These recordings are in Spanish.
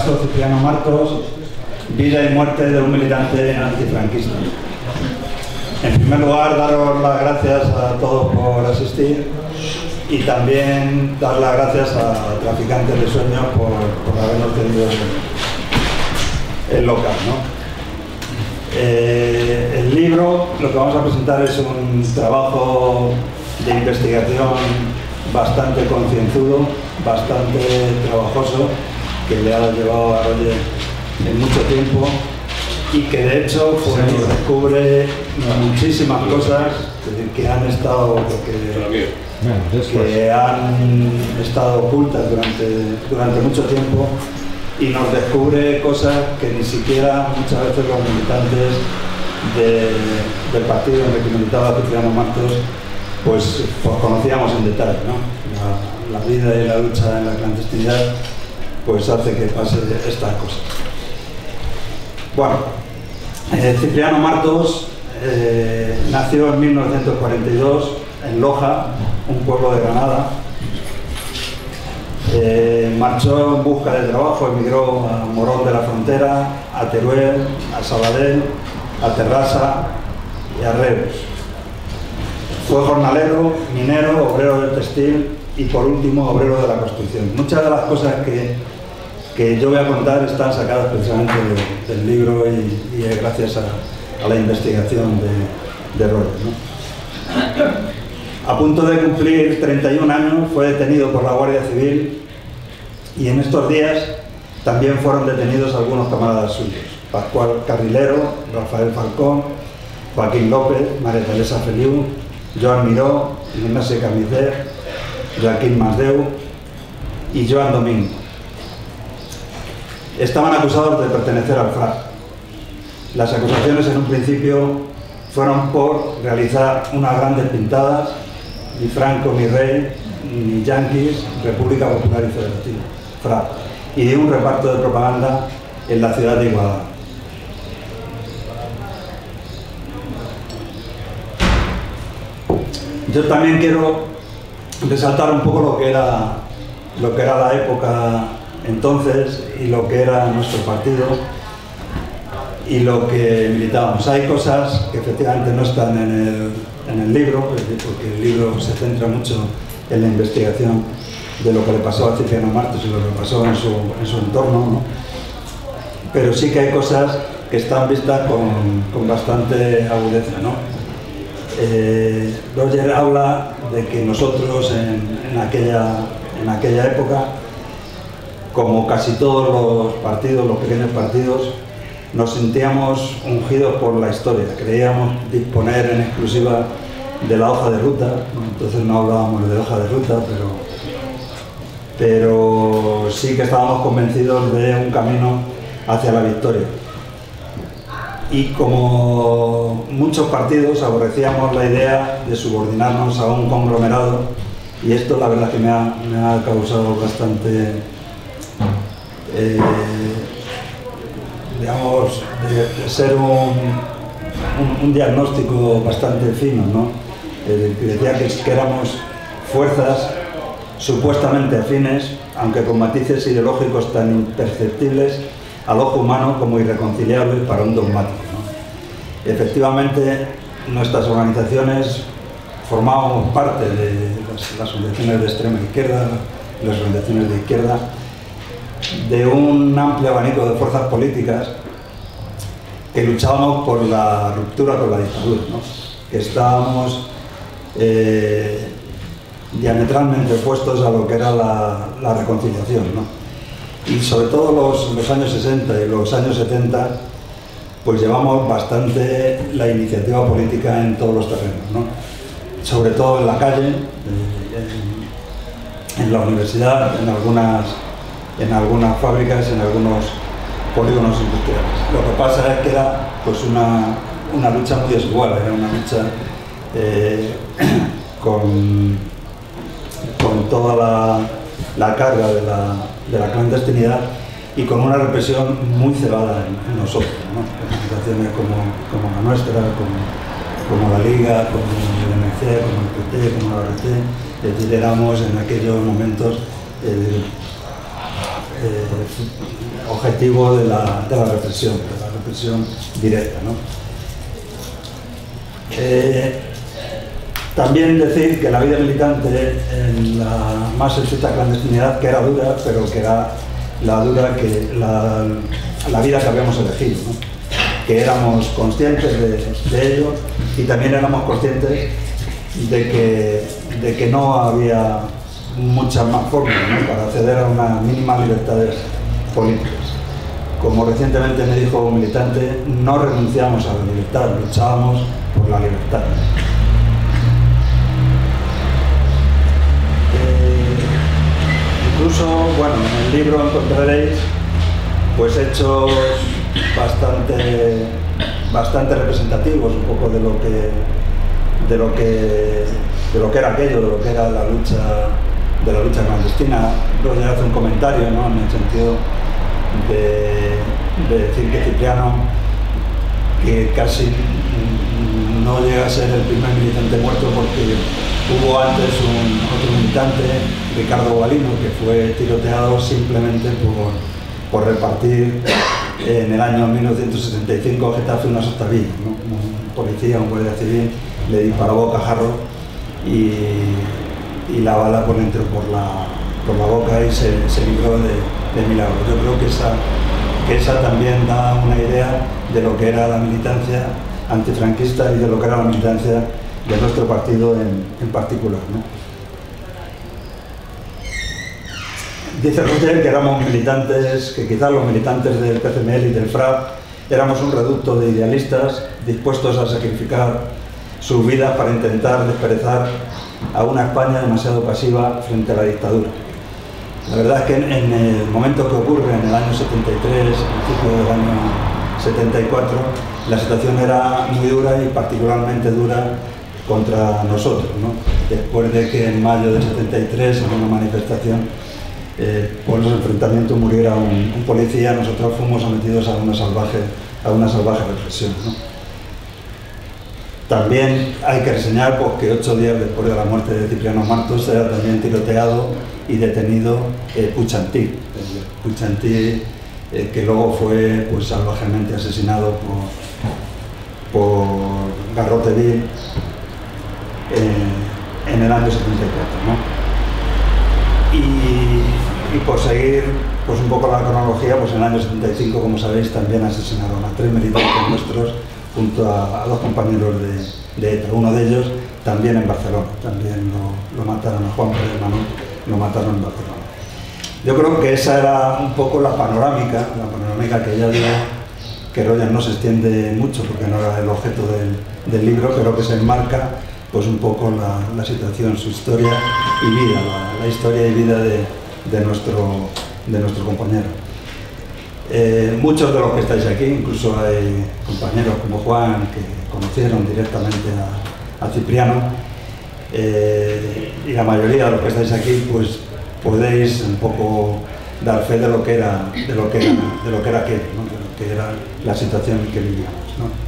caso Cipriano Martos, vida y muerte de un militante antifranquista. En primer lugar, daros las gracias a todos por asistir y también dar las gracias a Traficantes de Sueños por habernos tenido el local, ¿no? El libro, lo que vamos a presentar es un trabajo de investigación bastante concienzudo, bastante trabajoso, que le ha llevado a Roger en mucho tiempo y que de hecho pues, nos descubre muchísimas cosas que han estado ocultas durante mucho tiempo, y nos descubre cosas que ni siquiera muchas veces los militantes del partido en el que militaba Cipriano Martos pues conocíamos en detalle, ¿no? La vida y la lucha en la clandestinidad pues hace que pase estas cosas. Bueno, Cipriano Martos nació en 1942 en Loja, un pueblo de Granada. Marchó en busca de trabajo, emigró a Morón de la Frontera, a Teruel, a Sabadell, a Terrassa y a Reus. Fue jornalero, minero, obrero del textil y por último obrero de la construcción. Muchas de las cosas que yo voy a contar están sacadas precisamente del libro y es gracias a la investigación de Roger, ¿no? A punto de cumplir 31 años fue detenido por la Guardia Civil y en estos días también fueron detenidos algunos camaradas suyos: Pascual Carrilero, Rafael Falcón, Joaquín López, María Teresa Feliu, Joan Miró, Ignacio Camicer, Joaquín Masdeu y Joan Domingo. Estaban acusados de pertenecer al FRAP. Las acusaciones en un principio fueron por realizar unas grandes pintadas: ni Franco ni Rey, ni Yanquis, República Popular y Federativa, FRAP, y de un reparto de propaganda en la ciudad de Igualada. Yo también quiero resaltar un poco lo que era la época entonces y lo que era nuestro partido y lo que militábamos. Hay cosas que efectivamente no están en el libro, porque el libro se centra mucho en la investigación de lo que le pasó a Cipriano Martos y lo que le pasó en su entorno, ¿no? Pero sí que hay cosas que están vistas con bastante agudeza, ¿no? Roger habla de que nosotros en aquella época, como casi todos los partidos, los pequeños partidos, nos sentíamos ungidos por la historia. Creíamos disponer en exclusiva de la hoja de ruta, entonces no hablábamos de hoja de ruta, pero sí que estábamos convencidos de un camino hacia la victoria. Y como muchos partidos aborrecíamos la idea de subordinarnos a un conglomerado, y esto la verdad que me ha causado bastante, digamos, de ser un diagnóstico bastante fino, ¿no? Que decía que éramos fuerzas supuestamente afines, aunque con matices ideológicos tan imperceptibles al ojo humano como irreconciliables para un dogmático, ¿no? Efectivamente, nuestras organizaciones formábamos parte de las organizaciones de extrema izquierda, las organizaciones de izquierda, de un amplio abanico de fuerzas políticas que luchábamos por la ruptura con la dictadura, ¿no? Que estábamos diametralmente opuestos a lo que era la reconciliación, ¿no? Y sobre todo los años 60 y los años 70, pues llevamos bastante la iniciativa política en todos los terrenos, ¿no? Sobre todo en la calle, en la universidad, en algunas fábricas, en algunos polígonos industriales. Lo que pasa es que era pues una lucha muy desigual, era una lucha con toda la carga de la clandestinidad y con una represión muy cebada en nosotros, ¿no? Organizaciones como la nuestra, como la Liga, como el MC, como el PT, como la RT, éramos en aquellos momentos objetivo de la represión directa, ¿no? También decir que la vida militante en la más estricta clandestinidad, que era dura, pero que era la vida que habíamos elegido, ¿no? Que éramos conscientes de ello y también éramos conscientes de que no había muchas más formas, ¿no?, para acceder a unas mínimas libertades políticas. Como recientemente me dijo un militante, no renunciamos a la libertad, luchábamos por la libertad. Incluso, bueno, en el libro encontraréis pues hechos bastante representativos un poco de lo que era aquello, de lo que era la lucha clandestina. Roger hace un comentario, ¿no?, en el sentido de decir que Cipriano, que casi no llega a ser el primer militante muerto, porque hubo antes otro militante, Ricardo Gualino, que fue tiroteado simplemente por repartir en el año 1975 Getafe unas octavillas, ¿no? Un policía, un guardia civil, le disparó bocajarro y la bala entró por la boca y se libró de milagro. Yo creo que esa también da una idea de lo que era la militancia antifranquista y de lo que era la militancia de nuestro partido en particular, ¿no? Dice Roger que éramos militantes, que quizás los militantes del PCML y del FRAP éramos un reducto de idealistas dispuestos a sacrificar sus vidas para intentar desperezar a una España demasiado pasiva frente a la dictadura. La verdad es que en el momento que ocurre, en el año 73, principio del año 74, la situación era muy dura y particularmente dura contra nosotros, ¿no? Después de que en mayo del 73, en una manifestación, por los enfrentamientos muriera un policía, nosotros fuimos sometidos a una salvaje represión, ¿no? También hay que reseñar pues, que 8 días después de la muerte de Cipriano Martos era también tiroteado y detenido Puig-Antí, que luego fue pues, salvajemente asesinado por Garrote Vil en el año 74, ¿no? Y por seguir pues, un poco la cronología, pues en el año 75, como sabéis, también asesinaron a 3 militares nuestros junto a 2 compañeros de ETA. Uno de ellos también en Barcelona, también lo mataron a Juan Pérez Manón, lo mataron en Barcelona. Yo creo que esa era un poco la panorámica que ya digo que Roger no se extiende mucho porque no era el objeto del libro, pero que se enmarca pues un poco la situación, su historia y vida, la historia y vida de nuestro compañero. Muchos de los que estáis aquí, incluso hay compañeros como Juan que conocieron directamente a Cipriano, y la mayoría de los que estáis aquí pues podéis un poco dar fe de lo que era aquello, ¿no? De lo que era la situación en que vivíamos, ¿no?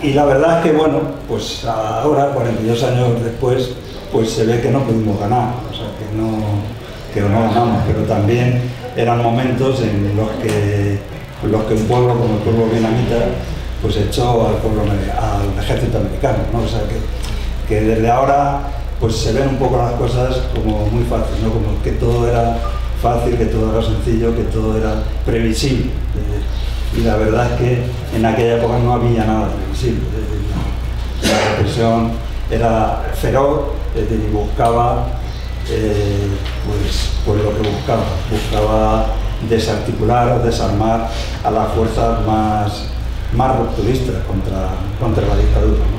Y la verdad es que bueno, pues ahora, 42 años después, pues se ve que no pudimos ganar, o sea, que no ganamos, pero también eran momentos en los que un pueblo como el pueblo vietnamita pues echó al ejército americano, ¿no? O sea, que desde ahora pues se ven un poco las cosas como muy fáciles, ¿no? Como que todo era fácil, que todo era sencillo, que todo era previsible. Y la verdad es que en aquella época no había nada previsible. La represión era feroz, y buscaba pues lo que buscaba desarticular o desarmar a las fuerzas más rupturistas contra la dictadura, ¿no?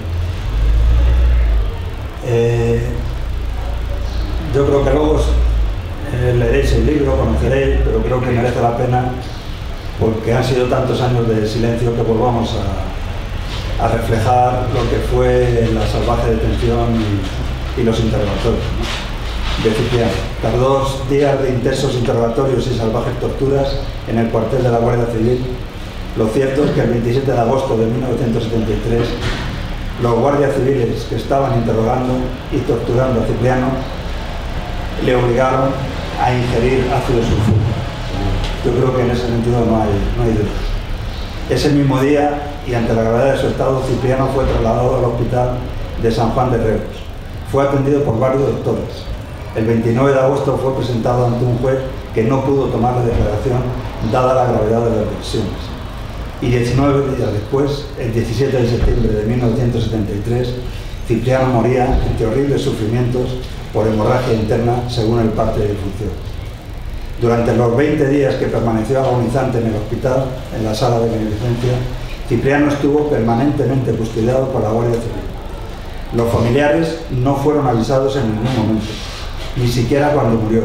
Yo creo que luego leeréis el libro, conoceréis, pero creo que merece la pena porque han sido tantos años de silencio que volvamos a reflejar lo que fue la salvaje detención y los interrogatorios, ¿no? De Cipriano. Tras 2 días de intensos interrogatorios y salvajes torturas en el cuartel de la Guardia Civil, lo cierto es que el 27 de agosto de 1973 los guardias civiles que estaban interrogando y torturando a Cipriano le obligaron a ingerir ácido sulfúrico. Yo creo que en ese sentido no hay duda. Ese mismo día, y ante la gravedad de su estado, Cipriano fue trasladado al hospital de San Juan de Reus. Fue atendido por varios doctores. El 29 de agosto fue presentado ante un juez que no pudo tomar la declaración dada la gravedad de las lesiones. Y 19 días después, el 17 de septiembre de 1973, Cipriano moría entre horribles sufrimientos por hemorragia interna según el parte de difunción. Durante los 20 días que permaneció agonizante en el hospital, en la sala de beneficencia, Cipriano estuvo permanentemente custodiado por la Guardia Civil. Los familiares no fueron avisados en ningún momento, ni siquiera cuando murió.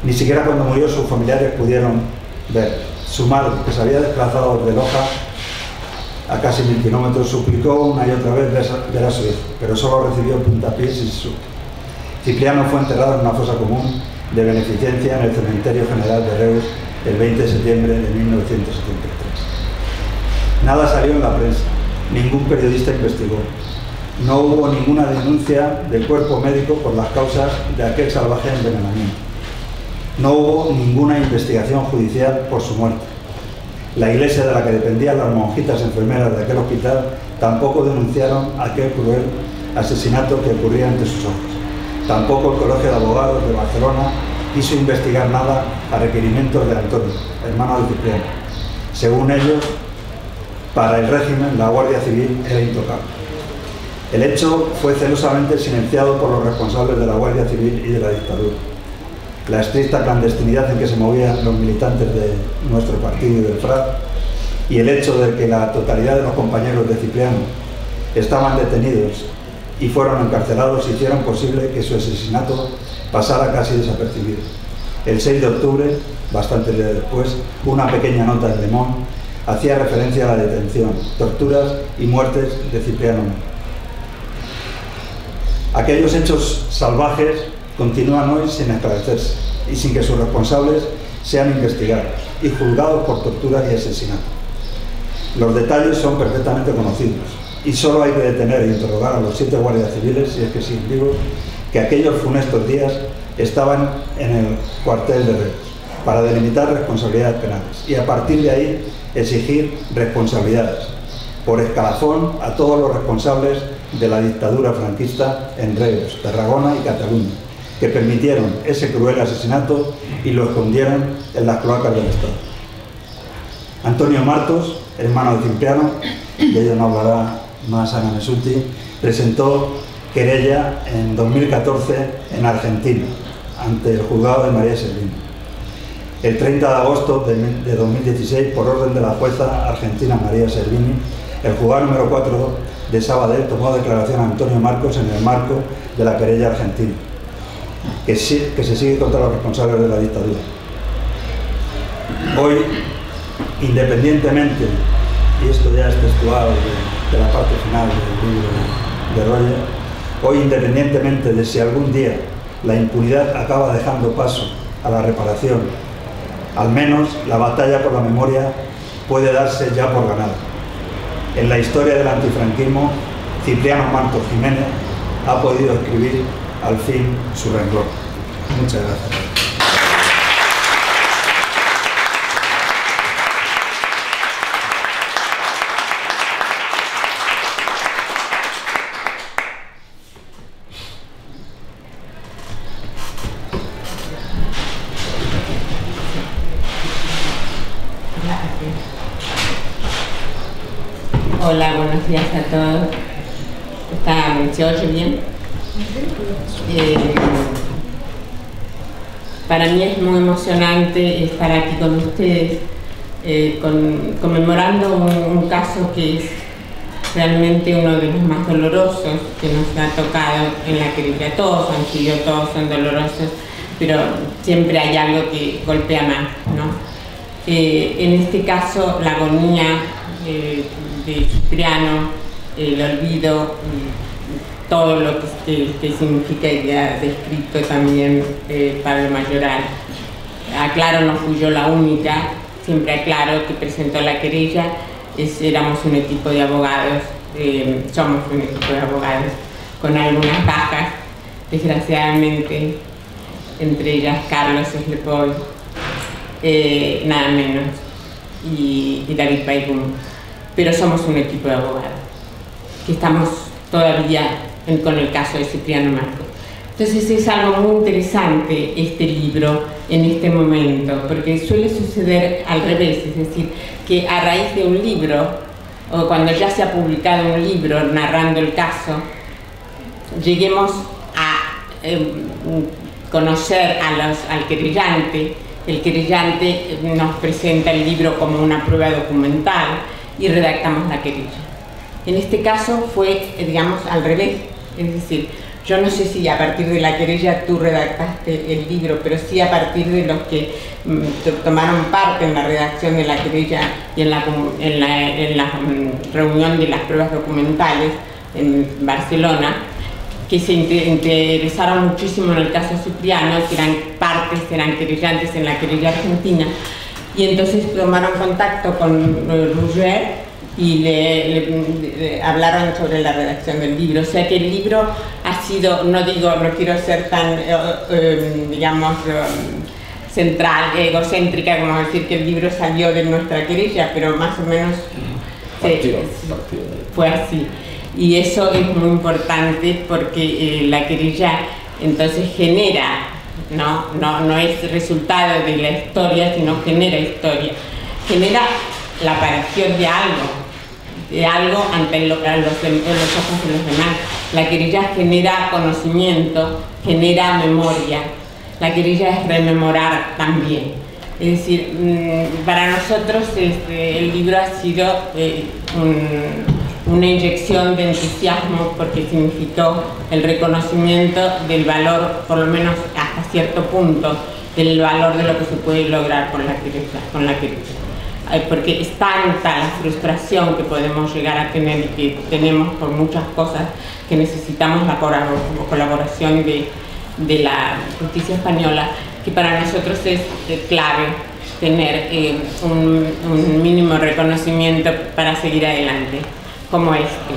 Ni siquiera cuando murió sus familiares pudieron ver. Su madre, que se había desplazado desde Loja a casi 1000 kilómetros, suplicó una y otra vez ver a su hijo, pero solo recibió puntapiés y susto. Cipriano fue enterrado en una fosa común de beneficencia en el Cementerio General de Reus el 20 de septiembre de 1973. Nada salió en la prensa, ningún periodista investigó. No hubo ninguna denuncia del cuerpo médico por las causas de aquel salvaje envenenamiento. No hubo ninguna investigación judicial por su muerte. La iglesia de la que dependían las monjitas enfermeras de aquel hospital tampoco denunciaron aquel cruel asesinato que ocurría ante sus ojos. Tampoco el Colegio de Abogados de Barcelona quiso investigar nada a requerimientos de Antonio, hermano de Cipriano. Según ellos, para el régimen la Guardia Civil era intocable. El hecho fue celosamente silenciado por los responsables de la Guardia Civil y de la dictadura. La estricta clandestinidad en que se movían los militantes de nuestro partido y del FRAP, y el hecho de que la totalidad de los compañeros de Cipriano estaban detenidos y fueron encarcelados hicieron posible que su asesinato pasara casi desapercibido. El 6 de octubre, bastante días después, una pequeña nota de Le Monde hacía referencia a la detención, torturas y muertes de Cipriano. Aquellos hechos salvajes continúan hoy sin esclarecerse y sin que sus responsables sean investigados y juzgados por torturas y asesinato. Los detalles son perfectamente conocidos y solo hay que detener e interrogar a los 7 guardias civiles, si es que siguen vivos, que aquellos funestos días estaban en el cuartel de Reus para delimitar responsabilidades penales y a partir de ahí exigir responsabilidades por escalafón a todos los responsables de la dictadura franquista en Reus, Tarragona y Cataluña, que permitieron ese cruel asesinato y lo escondieron en las cloacas del Estado. Antonio Martos, hermano de Cipriano, de ello no hablará más Ana Mesuti, presentó querella en 2014 en Argentina, ante el juzgado de María Servini. El 30 de agosto de 2016, por orden de la jueza argentina María Servini, el juzgado número 4 de Sabadell tomó declaración a Antonio Marcos en el marco de la querella argentina, que se sigue contra los responsables de la dictadura. Hoy, independientemente, y esto ya es textual de la parte final del libro de Roger, hoy independientemente de si algún día la impunidad acaba dejando paso a la reparación, al menos la batalla por la memoria puede darse ya por ganada. En la historia del antifranquismo, Cipriano Martos Jiménez ha podido escribir al fin su renglón. Muchas gracias. Hola, buenos días a todos. ¿Se oye bien? Para mí es muy emocionante estar aquí con ustedes, conmemorando un caso que es realmente uno de los más dolorosos que nos ha tocado en la querella. Todos han sido, todos son dolorosos, pero siempre hay algo que golpea más, ¿no? En este caso, la agonía de Cipriano, el olvido, todo lo que significa y ya descrito también para el mayoral. Aclaro, no fui yo la única, siempre aclaro que presentó la querella, éramos un equipo de abogados, somos un equipo de abogados con algunas bajas, desgraciadamente, entre ellas Carlos Slepoy, nada menos, y David Baigum. Pero somos un equipo de abogados, que estamos todavía con el caso de Cipriano Marcos. Entonces es algo muy interesante este libro en este momento, porque suele suceder al revés, es decir, que a raíz de un libro, o cuando ya se ha publicado un libro narrando el caso, lleguemos a conocer al querellante. El querellante nos presenta el libro como una prueba documental y redactamos la querella. En este caso fue, digamos, al revés, es decir, yo no sé si a partir de la querella tú redactaste el libro, pero sí a partir de los que tomaron parte en la redacción de la querella y en la reunión de las pruebas documentales en Barcelona, que se interesaron muchísimo en el caso Cipriano, que eran querellantes en la querella argentina, y entonces tomaron contacto con Rouget y le hablaron sobre la redacción del libro. O sea que el libro ha sido, no quiero ser tan, digamos, central, egocéntrica, como decir que el libro salió de nuestra querella, pero más o menos fue así. Y eso es muy importante porque la querella entonces genera, no es resultado de la historia, sino genera historia, genera la aparición de algo ante los ojos de los demás. La querella genera conocimiento, genera memoria. La querella es rememorar también. Es decir, para nosotros el libro ha sido una inyección de entusiasmo porque significó el reconocimiento del valor, por lo menos hasta cierto punto, del valor de lo que se puede lograr con la querella. Porque es tanta la frustración que podemos llegar a tener y que tenemos por muchas cosas que necesitamos la colaboración de la justicia española, que para nosotros es clave tener un mínimo reconocimiento para seguir adelante, como este.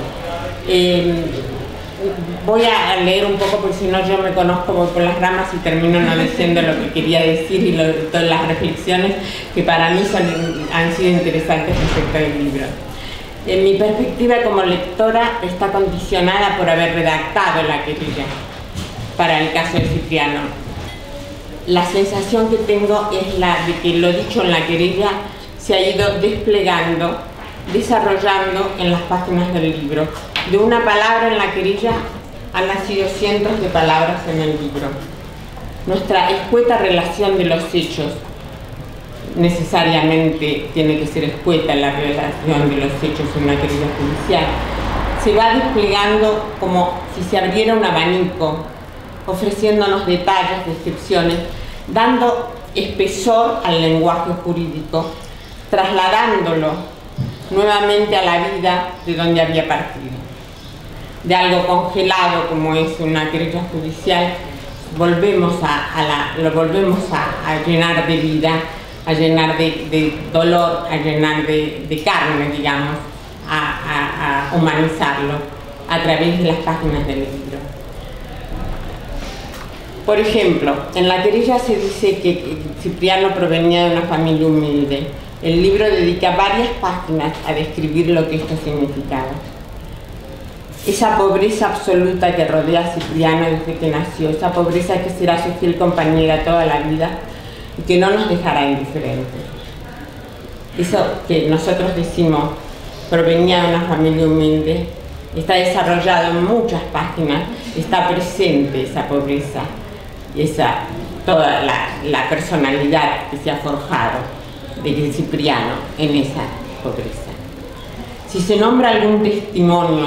Voy a leer un poco porque si no yo me conozco, voy por las ramas y termino no diciendo lo que quería decir y todas las reflexiones que para mí han sido interesantes respecto del libro. En mi perspectiva como lectora está condicionada por haber redactado la querella para el caso de Cipriano. La sensación que tengo es la de que lo dicho en la querella se ha ido desplegando, desarrollando en las páginas del libro. De una palabra en la querella han nacido cientos de palabras en el libro. Nuestra escueta relación de los hechos, necesariamente tiene que ser escueta la relación de los hechos en una querella judicial, se va desplegando como si se abriera un abanico, ofreciéndonos detalles, descripciones, dando espesor al lenguaje jurídico, trasladándolo nuevamente a la vida de donde había partido. De algo congelado como es una querella judicial, lo volvemos a llenar de vida, a llenar de dolor, a llenar de carne, digamos, a humanizarlo a través de las páginas del libro. Por ejemplo, en la querella se dice que Cipriano provenía de una familia humilde. El libro dedica varias páginas a describir lo que esto significaba. Esa pobreza absoluta que rodea a Cipriano desde que nació, esa pobreza que será su fiel compañera toda la vida y que no nos dejará indiferentes. Eso que nosotros decimos provenía de una familia humilde, está desarrollado en muchas páginas, está presente esa pobreza y toda la personalidad que se ha forjado de Cipriano en esa pobreza. Si se nombra algún testimonio,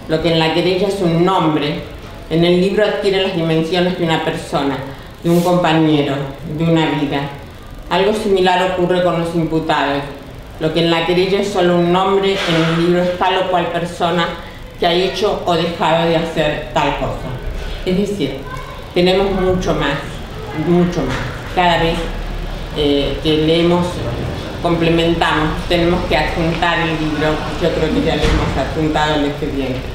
lo que en la querella es un nombre, en el libro adquiere las dimensiones de una persona, de un compañero, de una vida. Algo similar ocurre con los imputados. Lo que en la querella es solo un nombre, en el libro es tal o cual persona que ha hecho o dejado de hacer tal cosa. Es decir, tenemos mucho más. Cada vez que leemos, complementamos, tenemos que adjuntar el libro. Yo creo que ya le hemos adjuntado el expediente.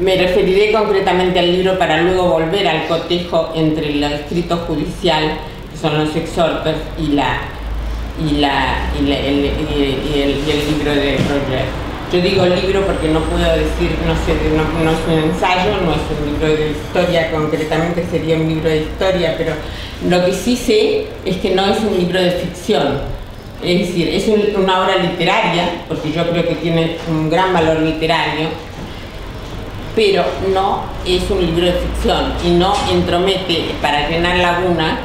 Me referiré concretamente al libro para luego volver al cotejo entre el escrito judicial, que son los exhortos, y el libro de Roger. Yo digo libro porque no puedo decir, no es un ensayo, no es un libro de historia, concretamente sería un libro de historia, pero lo que sí sé es que no es un libro de ficción. Es decir, es una obra literaria, porque yo creo que tiene un gran valor literario, pero no es un libro de ficción y no entromete para llenar laguna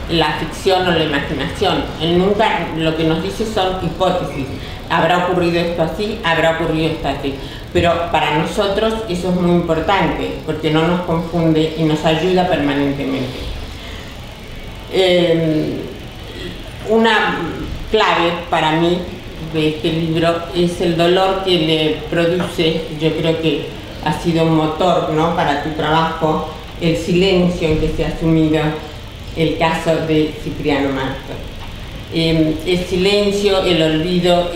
la ficción o la imaginación. Él nunca lo que nos dice son hipótesis. Habrá ocurrido esto así, habrá ocurrido esto así. Pero para nosotros eso es muy importante, porque no nos confunde y nos ayuda permanentemente. Una clave para mí de este libro es el dolor que le produce, yo creo que ha sido un motor, ¿no?, para tu trabajo, el silencio en que se ha asumido el caso de Cipriano Martos. El silencio, el olvido,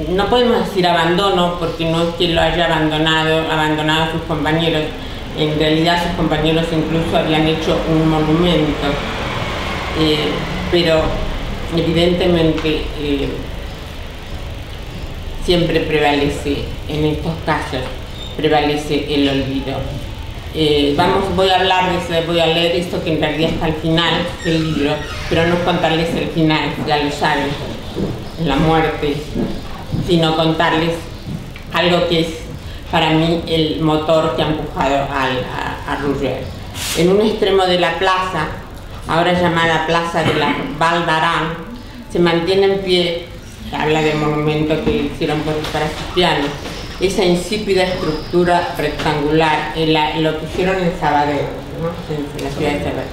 no podemos decir abandono, porque no es que lo haya abandonado a sus compañeros. En realidad sus compañeros incluso habían hecho un monumento, pero evidentemente siempre prevalece, en estos casos, prevalece el olvido. Voy a leer esto que en realidad está al final del libro, pero no contarles el final, ya lo saben, la muerte, sino contarles algo que es para mí el motor que ha empujado a Roger. En un extremo de la plaza, ahora llamada Plaza de la Val d'Aran, se mantiene en pie, habla del monumento que hicieron para Cipriano, esa insípida estructura rectangular, lo que hicieron en Sabadell, ¿no?, en la ciudad de Sabadell,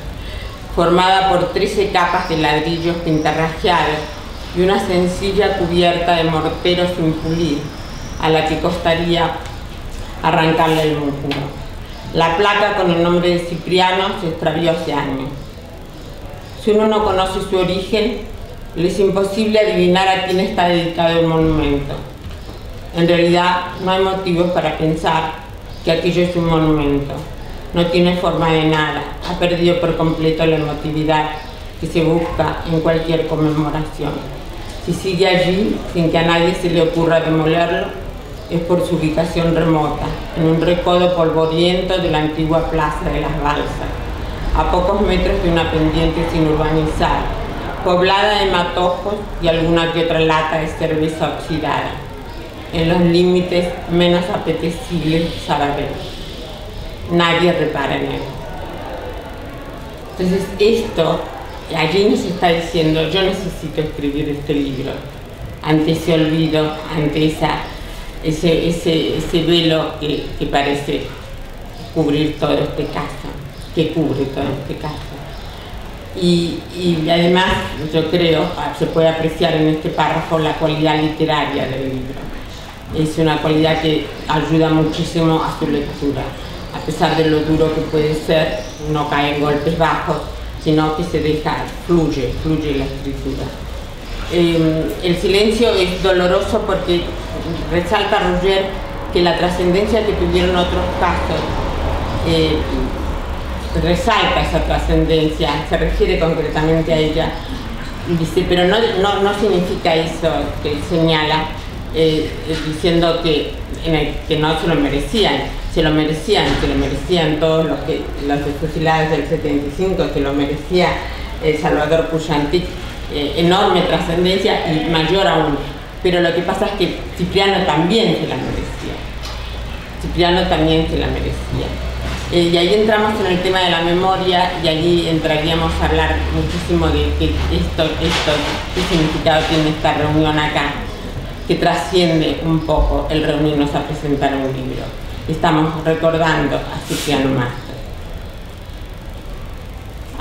formada por 13 capas de ladrillos pintarrajeados y una sencilla cubierta de mortero sin pulir, a la que costaría arrancarle el muslo. La placa con el nombre de Cipriano se extravió hace años. Si uno no conoce su origen, le es imposible adivinar a quién está dedicado el monumento. En realidad, no hay motivos para pensar que aquello es un monumento. No tiene forma de nada, ha perdido por completo la emotividad que se busca en cualquier conmemoración. Si sigue allí, sin que a nadie se le ocurra demolerlo, es por su ubicación remota, en un recodo polvoriento de la antigua Plaza de las Balsas, a pocos metros de una pendiente sin urbanizar, poblada de matojos y alguna que otra lata de cerveza oxidada, en los límites menos apetecibles de Sabadell. Nadie repara en él. Entonces esto, allí nos está diciendo, yo necesito escribir este libro, ante ese olvido, ante ese velo que parece cubrir todo este caso, que cubre todo este caso. Y además, yo creo, se puede apreciar en este párrafo la cualidad literaria del libro. Es una cualidad que ayuda muchísimo a su lectura. A pesar de lo duro que puede ser, no cae en golpes bajos, sino que se deja, fluye la escritura. El silencio es doloroso porque resalta Roger que la trascendencia que tuvieron otros casos resalta esa trascendencia, se refiere concretamente a ella, dice, pero no significa eso que señala, diciendo que no se lo merecían, se lo merecían todos los fusilados del 75, se lo merecía Salvador Puyantí, enorme trascendencia y mayor aún, pero lo que pasa es que Cipriano también se la merecía. Y ahí entramos en el tema de la memoria y allí entraríamos a hablar muchísimo de qué significado tiene esta reunión acá, que trasciende un poco el reunirnos a presentar un libro. Estamos recordando a Cipriano Martos.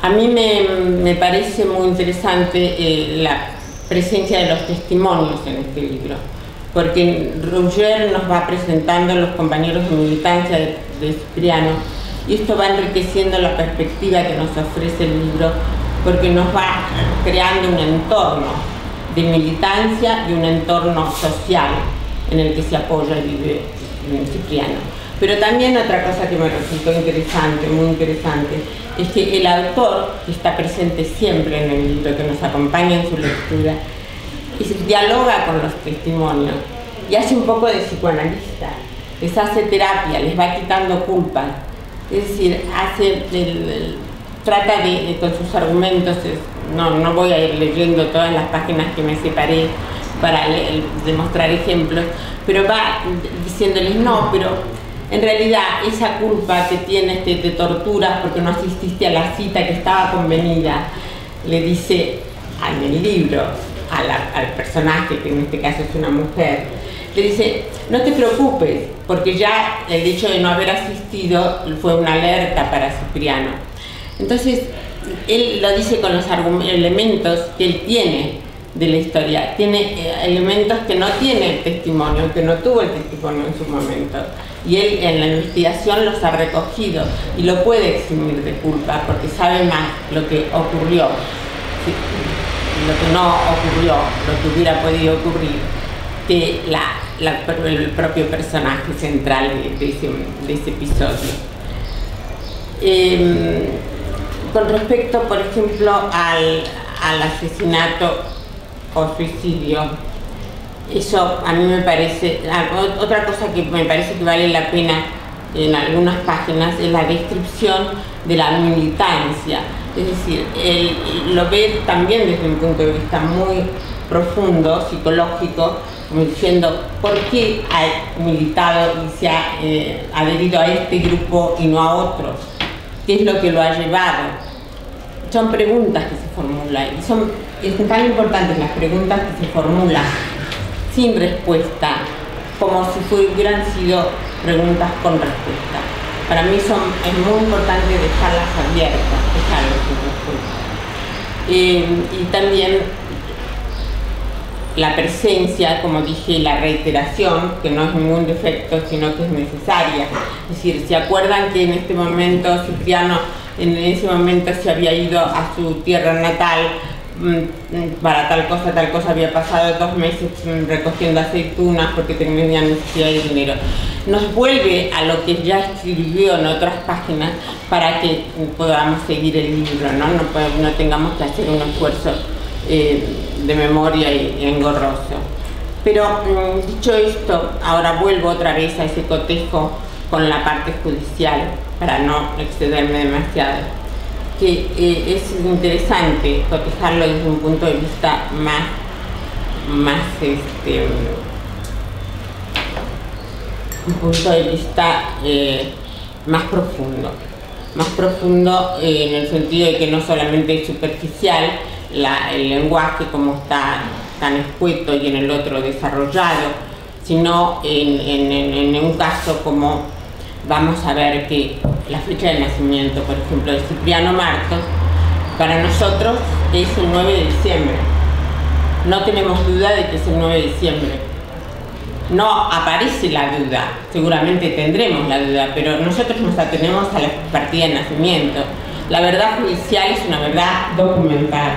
A mí me parece muy interesante la presencia de los testimonios en este libro, porque Roger nos va presentando a los compañeros de militancia de Cipriano, y esto va enriqueciendo la perspectiva que nos ofrece el libro, porque nos va creando un entorno de militancia y un entorno social en el que se apoya y vive Cipriano. Pero también otra cosa que me resultó interesante, muy interesante, es que el autor, que está presente siempre en el libro, que nos acompaña en su lectura, dialoga con los testimonios y hace un poco de psicoanalista, les hace terapia, les va quitando culpa, es decir, trata de con sus argumentos, no voy a ir leyendo todas las páginas que me separé para demostrar ejemplos, pero va diciéndoles no, pero en realidad esa culpa que tienes te torturas porque no asististe a la cita que estaba convenida, le dice en el libro al personaje, que en este caso es una mujer, le dice, no te preocupes, porque ya el hecho de no haber asistido fue una alerta para Cipriano. Entonces, él lo dice con los elementos que él tiene de la historia, tiene elementos que no tiene el testimonio, que no tuvo el testimonio en su momento, y él en la investigación los ha recogido y lo puede eximir de culpa porque sabe más lo que ocurrió, lo que no ocurrió, lo que hubiera podido ocurrir, que el propio personaje central de ese episodio. Con respecto, por ejemplo, al asesinato o suicidio, eso a mí me parece, otra cosa que me parece que vale la pena en algunas páginas es la descripción de la militancia, es decir, él lo ve también desde un punto de vista muy profundo, psicológico, como diciendo por qué ha militado y se ha adherido a este grupo y no a otros, qué es lo que lo ha llevado. Son preguntas que se formulan y son tan importantes las preguntas que se formulan sin respuesta, como si hubieran sido preguntas con respuesta. Para mí es muy importante dejarlas abiertas, dejarlas sin respuesta. Y también la presencia, como dije, la reiteración, que no es ningún defecto, sino que es necesaria. Es decir, ¿se acuerdan que en este momento Cipriano, en ese momento se había ido a su tierra natal para tal cosa, había pasado 2 meses recogiendo aceitunas porque tenía necesidad de dinero? Nos vuelve a lo que ya escribió en otras páginas para que podamos seguir el libro, no tengamos que hacer un esfuerzo de memoria y engorroso. Pero dicho esto, ahora vuelvo otra vez a ese cotejo con la parte judicial para no excederme demasiado, que es interesante cotejarlo desde un punto de vista más profundo en el sentido de que no solamente es superficial el lenguaje como está tan escueto y en el otro desarrollado, sino en un caso como vamos a ver que la fecha de nacimiento, por ejemplo, de Cipriano Martos, para nosotros es el 9 de diciembre. No tenemos duda de que es el 9 de diciembre. No aparece la duda, seguramente tendremos la duda, pero nosotros nos atenemos a la partida de nacimiento. La verdad judicial es una verdad documental.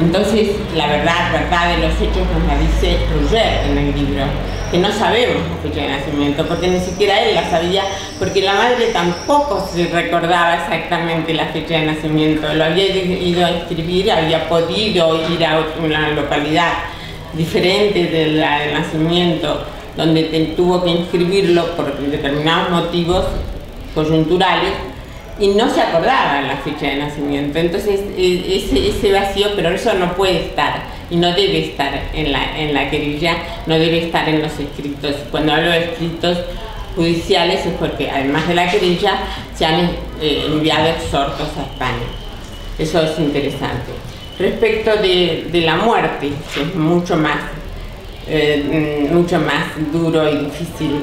Entonces, la verdad de los hechos nos la dice Rouget en el libro, que no sabemos la fecha de nacimiento, porque ni siquiera él la sabía, porque la madre tampoco se recordaba exactamente la fecha de nacimiento. Lo había ido a escribir, había podido ir a una localidad diferente de la del nacimiento, donde tuvo que inscribirlo por determinados motivos coyunturales, y no se acordaba la fecha de nacimiento. Entonces ese vacío, pero eso no puede estar y no debe estar en la querella, no debe estar en los escritos. Cuando hablo de escritos judiciales es porque además de la querella se han enviado exhortos a España. Eso es interesante. Respecto de la muerte, que es mucho más duro y difícil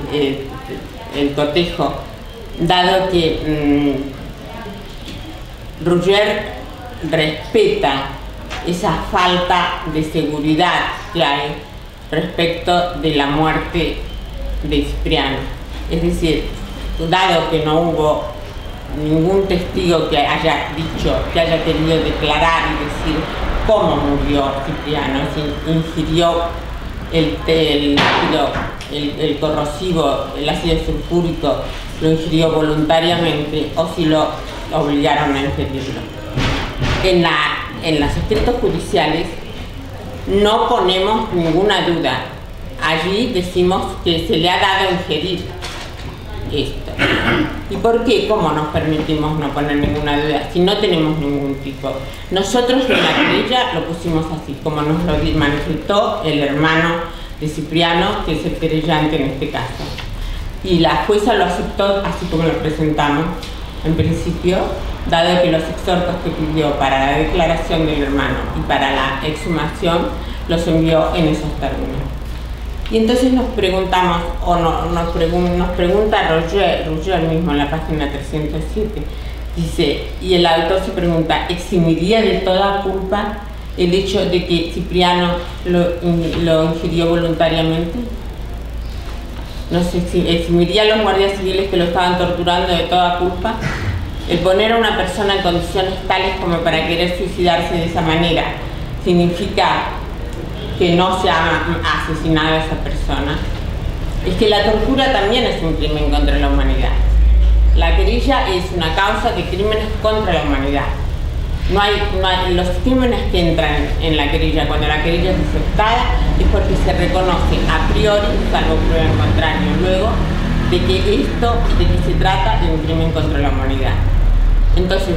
el cotejo, dado que Rouget respeta esa falta de seguridad que hay respecto de la muerte de Cipriano. Es decir, dado que no hubo ningún testigo que haya dicho, que haya querido declarar y decir cómo murió Cipriano, si ingirió el corrosivo, el ácido sulfúrico, lo ingirió voluntariamente o si lo obligaron a ingerirlo. En los escritos judiciales no ponemos ninguna duda. Allí decimos que se le ha dado a ingerir esto. ¿Y por qué? ¿Cómo nos permitimos no poner ninguna duda si no tenemos ningún tipo? Nosotros en la querella lo pusimos así, como nos lo manifestó el hermano de Cipriano, que es el querellante en este caso. Y la jueza lo aceptó así como lo presentamos en principio, dado que los exhortos que pidió para la declaración del hermano y para la exhumación los envió en esos términos. Y entonces nos preguntamos, o nos pregunta Roger mismo en la página 307, dice, y el autor se pregunta, ¿eximiría de toda culpa el hecho de que Cipriano lo ingirió voluntariamente? ¿No se eximiría a los guardias civiles que lo estaban torturando de toda culpa? El poner a una persona en condiciones tales como para querer suicidarse de esa manera significa que no se ha asesinado a esa persona. Es que la tortura también es un crimen contra la humanidad. La querella es una causa de crímenes contra la humanidad. No hay los crímenes que entran en la querella, cuando la querella es aceptada, es porque se reconoce a priori, salvo prueba en contrario, luego, de que se trata de un crimen contra la humanidad. Entonces,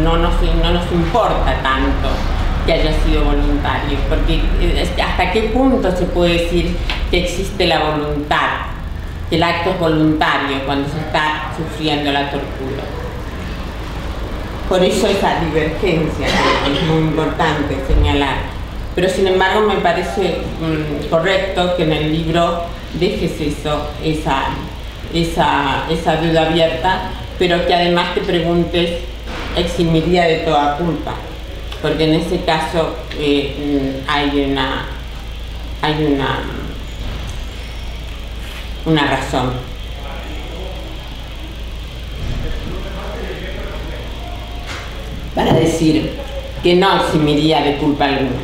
no nos importa tanto que haya sido voluntario, porque hasta qué punto se puede decir que existe la voluntad, que el acto es voluntario cuando se está sufriendo la tortura. Por eso esa divergencia es muy importante señalar. Pero sin embargo me parece correcto que en el libro dejes esa duda abierta, pero que además te preguntes, ¿eximiría de toda culpa? Porque en ese caso hay una razón. Para decir que no eximiría de culpa alguna.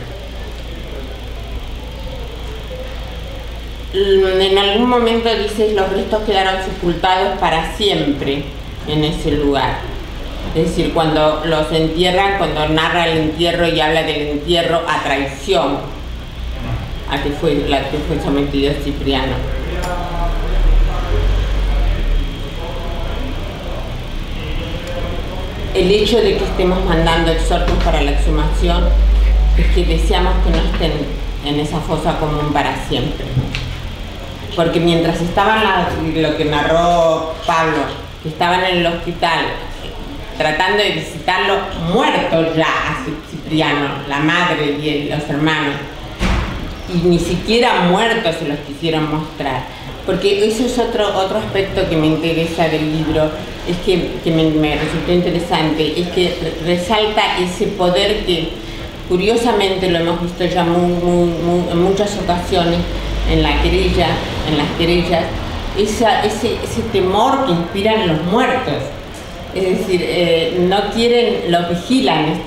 En algún momento dices, los restos quedaron sepultados para siempre en ese lugar. Es decir, cuando los entierran, cuando narra el entierro y habla del entierro a traición, a que fue sometido Cipriano. El hecho de que estemos mandando exhortos para la exhumación es que deseamos que no estén en esa fosa común para siempre. Porque mientras estaban, lo que narró Pablo, que estaban en el hospital tratando de visitarlo, muerto ya a Cipriano, la madre y los hermanos, y ni siquiera muertos se los quisieron mostrar. Porque eso es otro aspecto que me interesa del libro, es que me resultó interesante, es que resalta ese poder que curiosamente lo hemos visto ya en muchas ocasiones en las querellas, ese temor que inspiran los muertos. Es decir, no quieren, los vigilan.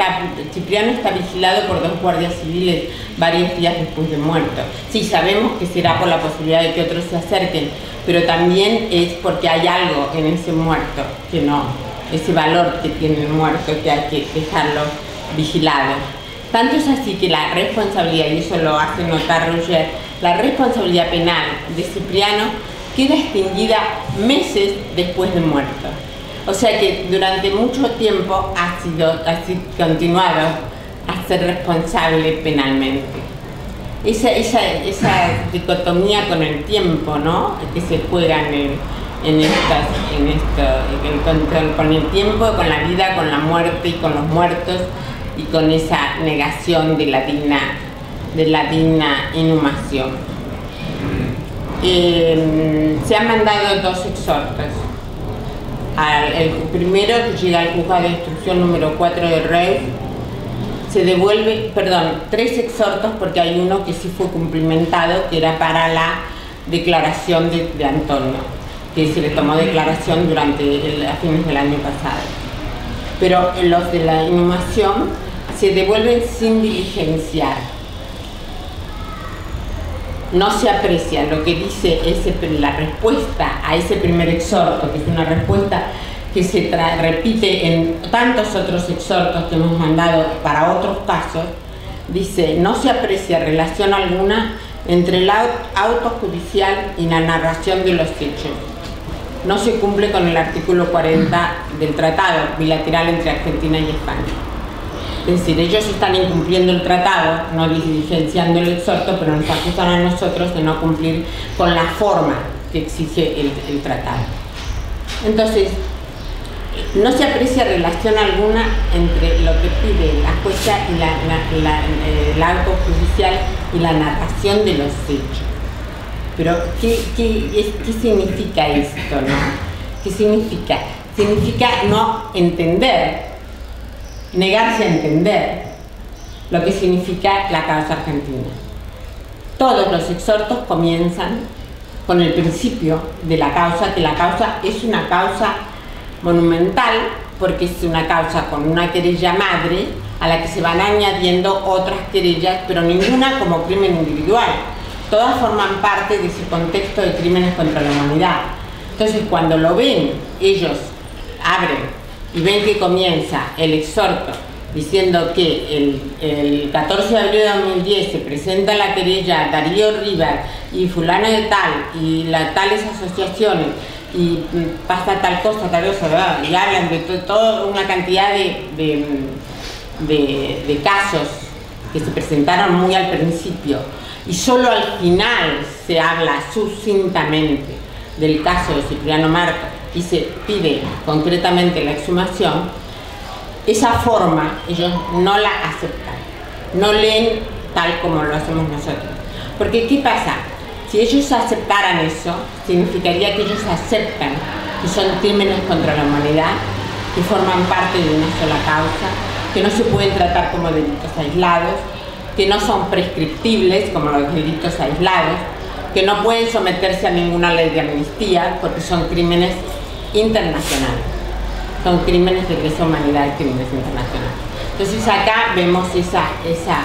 Cipriano está vigilado por 2 guardias civiles varios días después de muerto. Sí, sabemos que será por la posibilidad de que otros se acerquen, pero también es porque hay algo en ese muerto que no, ese valor que tiene el muerto, que hay que dejarlo vigilado. Tanto es así que la responsabilidad, y eso lo hace notar Roger, la responsabilidad penal de Cipriano queda extinguida meses después de muerto. O sea que durante mucho tiempo ha continuado a ser responsable penalmente. Esa dicotomía con el tiempo, ¿no?, que se juegan con el tiempo, con la vida, con la muerte y con los muertos, y con esa negación de la digna inhumación. Se han mandado 2 exhortos. El primero, que llega al juzgado de instrucción número 4 de Reus, se devuelve, 3 exhortos, porque hay uno que sí fue cumplimentado, que era para la declaración de Antonio, que se le tomó declaración a fines del año pasado. Pero los de la inhumación se devuelven sin diligenciar. no se aprecia lo que dice la respuesta a ese primer exhorto, que es una respuesta que se repite en tantos otros exhortos que hemos mandado para otros casos. Dice: no se aprecia relación alguna entre el auto judicial y la narración de los hechos. No se cumple con el artículo 40 del tratado bilateral entre Argentina y España. Es decir, ellos están incumpliendo el tratado, no diligenciando el exhorto, pero nos acusan a nosotros de no cumplir con la forma que exige el tratado. Entonces, no se aprecia relación alguna entre lo que pide la jueza y el auto judicial y la narración de los hechos. Pero, ¿qué significa esto, no? ¿Qué significa? Significa no entender, negarse a entender lo que significa la causa argentina. Todos los exhortos comienzan con el principio de la causa, que la causa es una causa monumental, porque es una causa con una querella madre a la que se van añadiendo otras querellas, pero ninguna como crimen individual. Todas forman parte de ese contexto de crímenes contra la humanidad. Entonces, cuando lo ven, ellos abren y ven que comienza el exhorto diciendo que el 14 de abril de 2010 se presenta la querella Darío Rivas y fulano de tal y tales asociaciones y pasa tal cosa, ¿verdad? Y hablan de toda una cantidad de casos que se presentaron muy al principio, y solo al final se habla sucintamente del caso de Cipriano Marco y se pide concretamente la exhumación. Esa forma ellos no la aceptan, no leen tal como lo hacemos nosotros. Porque ¿qué pasa? Si ellos aceptaran eso, significaría que ellos aceptan que son crímenes contra la humanidad, que forman parte de una sola causa, que no se pueden tratar como delitos aislados, que no son prescriptibles como los delitos aislados, que no pueden someterse a ninguna ley de amnistía porque son crímenes internacionales, son crímenes de lesa humanidad y crímenes internacionales. Entonces acá vemos esa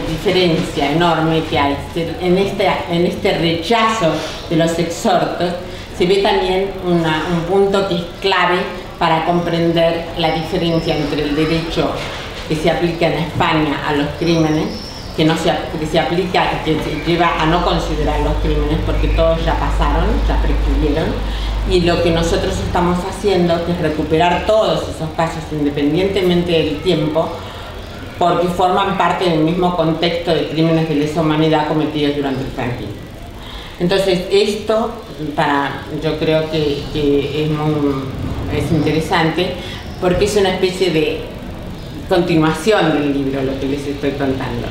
diferencia enorme que hay en este rechazo de los exhortos. Se ve también un punto que es clave para comprender la diferencia entre el derecho que se aplica en España a los crímenes, que se aplica, que se lleva a no considerar los crímenes porque todos ya pasaron, ya prescribieron, y lo que nosotros estamos haciendo, que es recuperar todos esos casos independientemente del tiempo, porque forman parte del mismo contexto de crímenes de lesa humanidad cometidos durante el franquismo. Entonces esto, yo creo que es interesante, porque es una especie de continuación del libro lo que les estoy contando.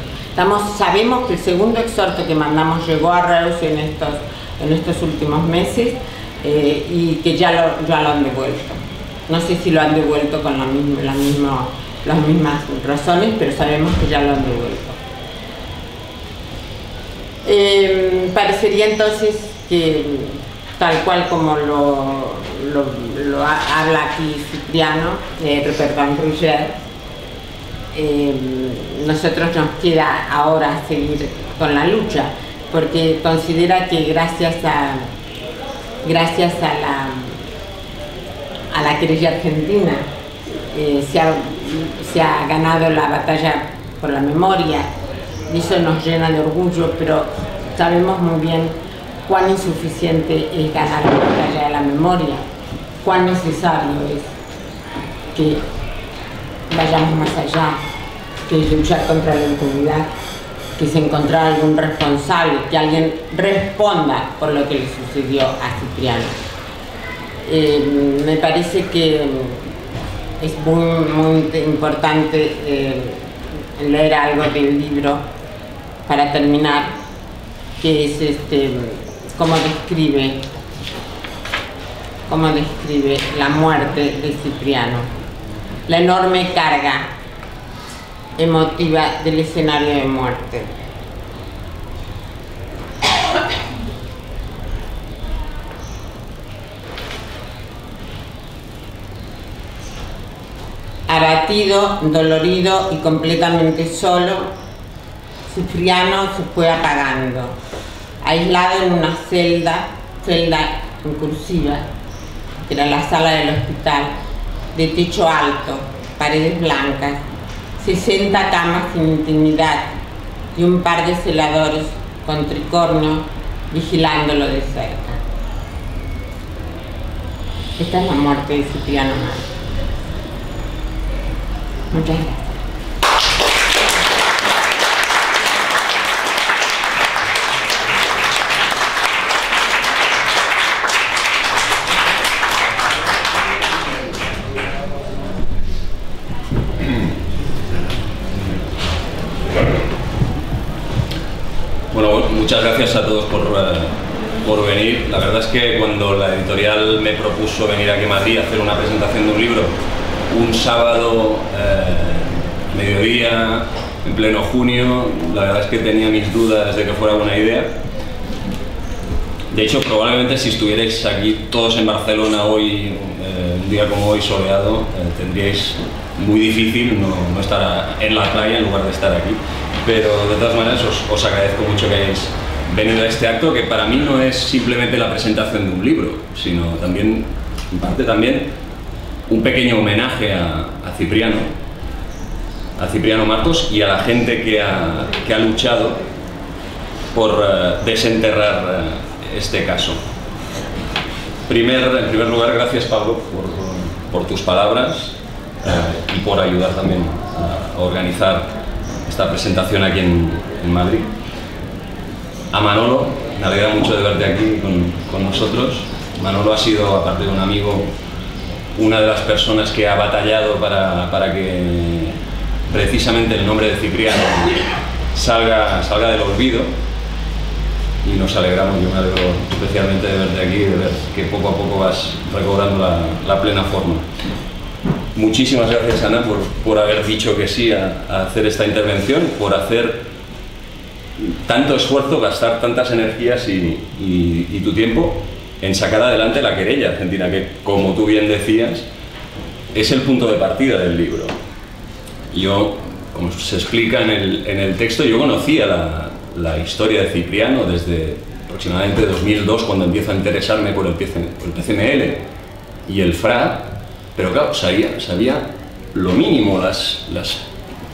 Sabemos que el segundo exhorto que mandamos llegó a Reus en estos últimos meses, y que ya lo han devuelto. No sé si lo han devuelto con las mismas razones, pero sabemos que ya lo han devuelto. Parecería entonces que, tal cual como lo habla aquí Cipriano, Roger, nosotros nos queda ahora seguir con la lucha, porque considera que gracias a la querella argentina se ha ganado la batalla por la memoria, y eso nos llena de orgullo, pero sabemos muy bien cuán insuficiente es ganar la batalla de la memoria, cuán necesario es que vayamos más allá, que es luchar contra la impunidad, que es encontrar algún responsable, que alguien responda por lo que le sucedió a Cipriano. Me parece que es muy importante leer algo del libro para terminar, que es cómo describe la muerte de Cipriano, la enorme carga emotiva del escenario de muerte. Abatido, dolorido y completamente solo, Cipriano se fue apagando, aislado en una celda en cursiva, que era la sala del hospital, de techo alto, paredes blancas, 60 camas sin intimidad y un par de celadores con tricornio vigilándolo de cerca. Esta es la muerte de Cipriano Martos. Muchas gracias. Bueno, muchas gracias a todos por venir. La verdad es que cuando la editorial me propuso venir aquí a Madrid a hacer una presentación de un libro, un sábado, mediodía, en pleno junio, la verdad es que tenía mis dudas de que fuera buena idea. De hecho, probablemente si estuvierais aquí todos en Barcelona hoy, un día como hoy soleado, tendríais muy difícil no estar en la playa en lugar de estar aquí. Pero de todas maneras os agradezco mucho que hayáis venido a este acto, que para mí no es simplemente la presentación de un libro, sino también, en parte también, un pequeño homenaje a Cipriano Martos y a la gente que ha luchado por desenterrar este caso. En primer lugar, gracias, Pablo, por tus palabras y por ayudar también a organizar esta presentación aquí en Madrid. A Manolo, me alegra mucho de verte aquí con nosotros. Manolo ha sido, aparte de un amigo, una de las personas que ha batallado para que precisamente el nombre de Cipriano salga del olvido, y nos alegramos. Yo me alegro especialmente de verte aquí y de ver que poco a poco vas recobrando la plena forma. Muchísimas gracias, Ana, por haber dicho que sí a hacer esta intervención, por hacer tanto esfuerzo, gastar tantas energías y tu tiempo en sacar adelante la querella argentina, que, como tú bien decías, es el punto de partida del libro. Yo, como se explica en el texto, yo conocía la historia de Cipriano desde aproximadamente 2002, cuando empiezo a interesarme por el PCML y el FRA. Pero claro, sabía lo mínimo, las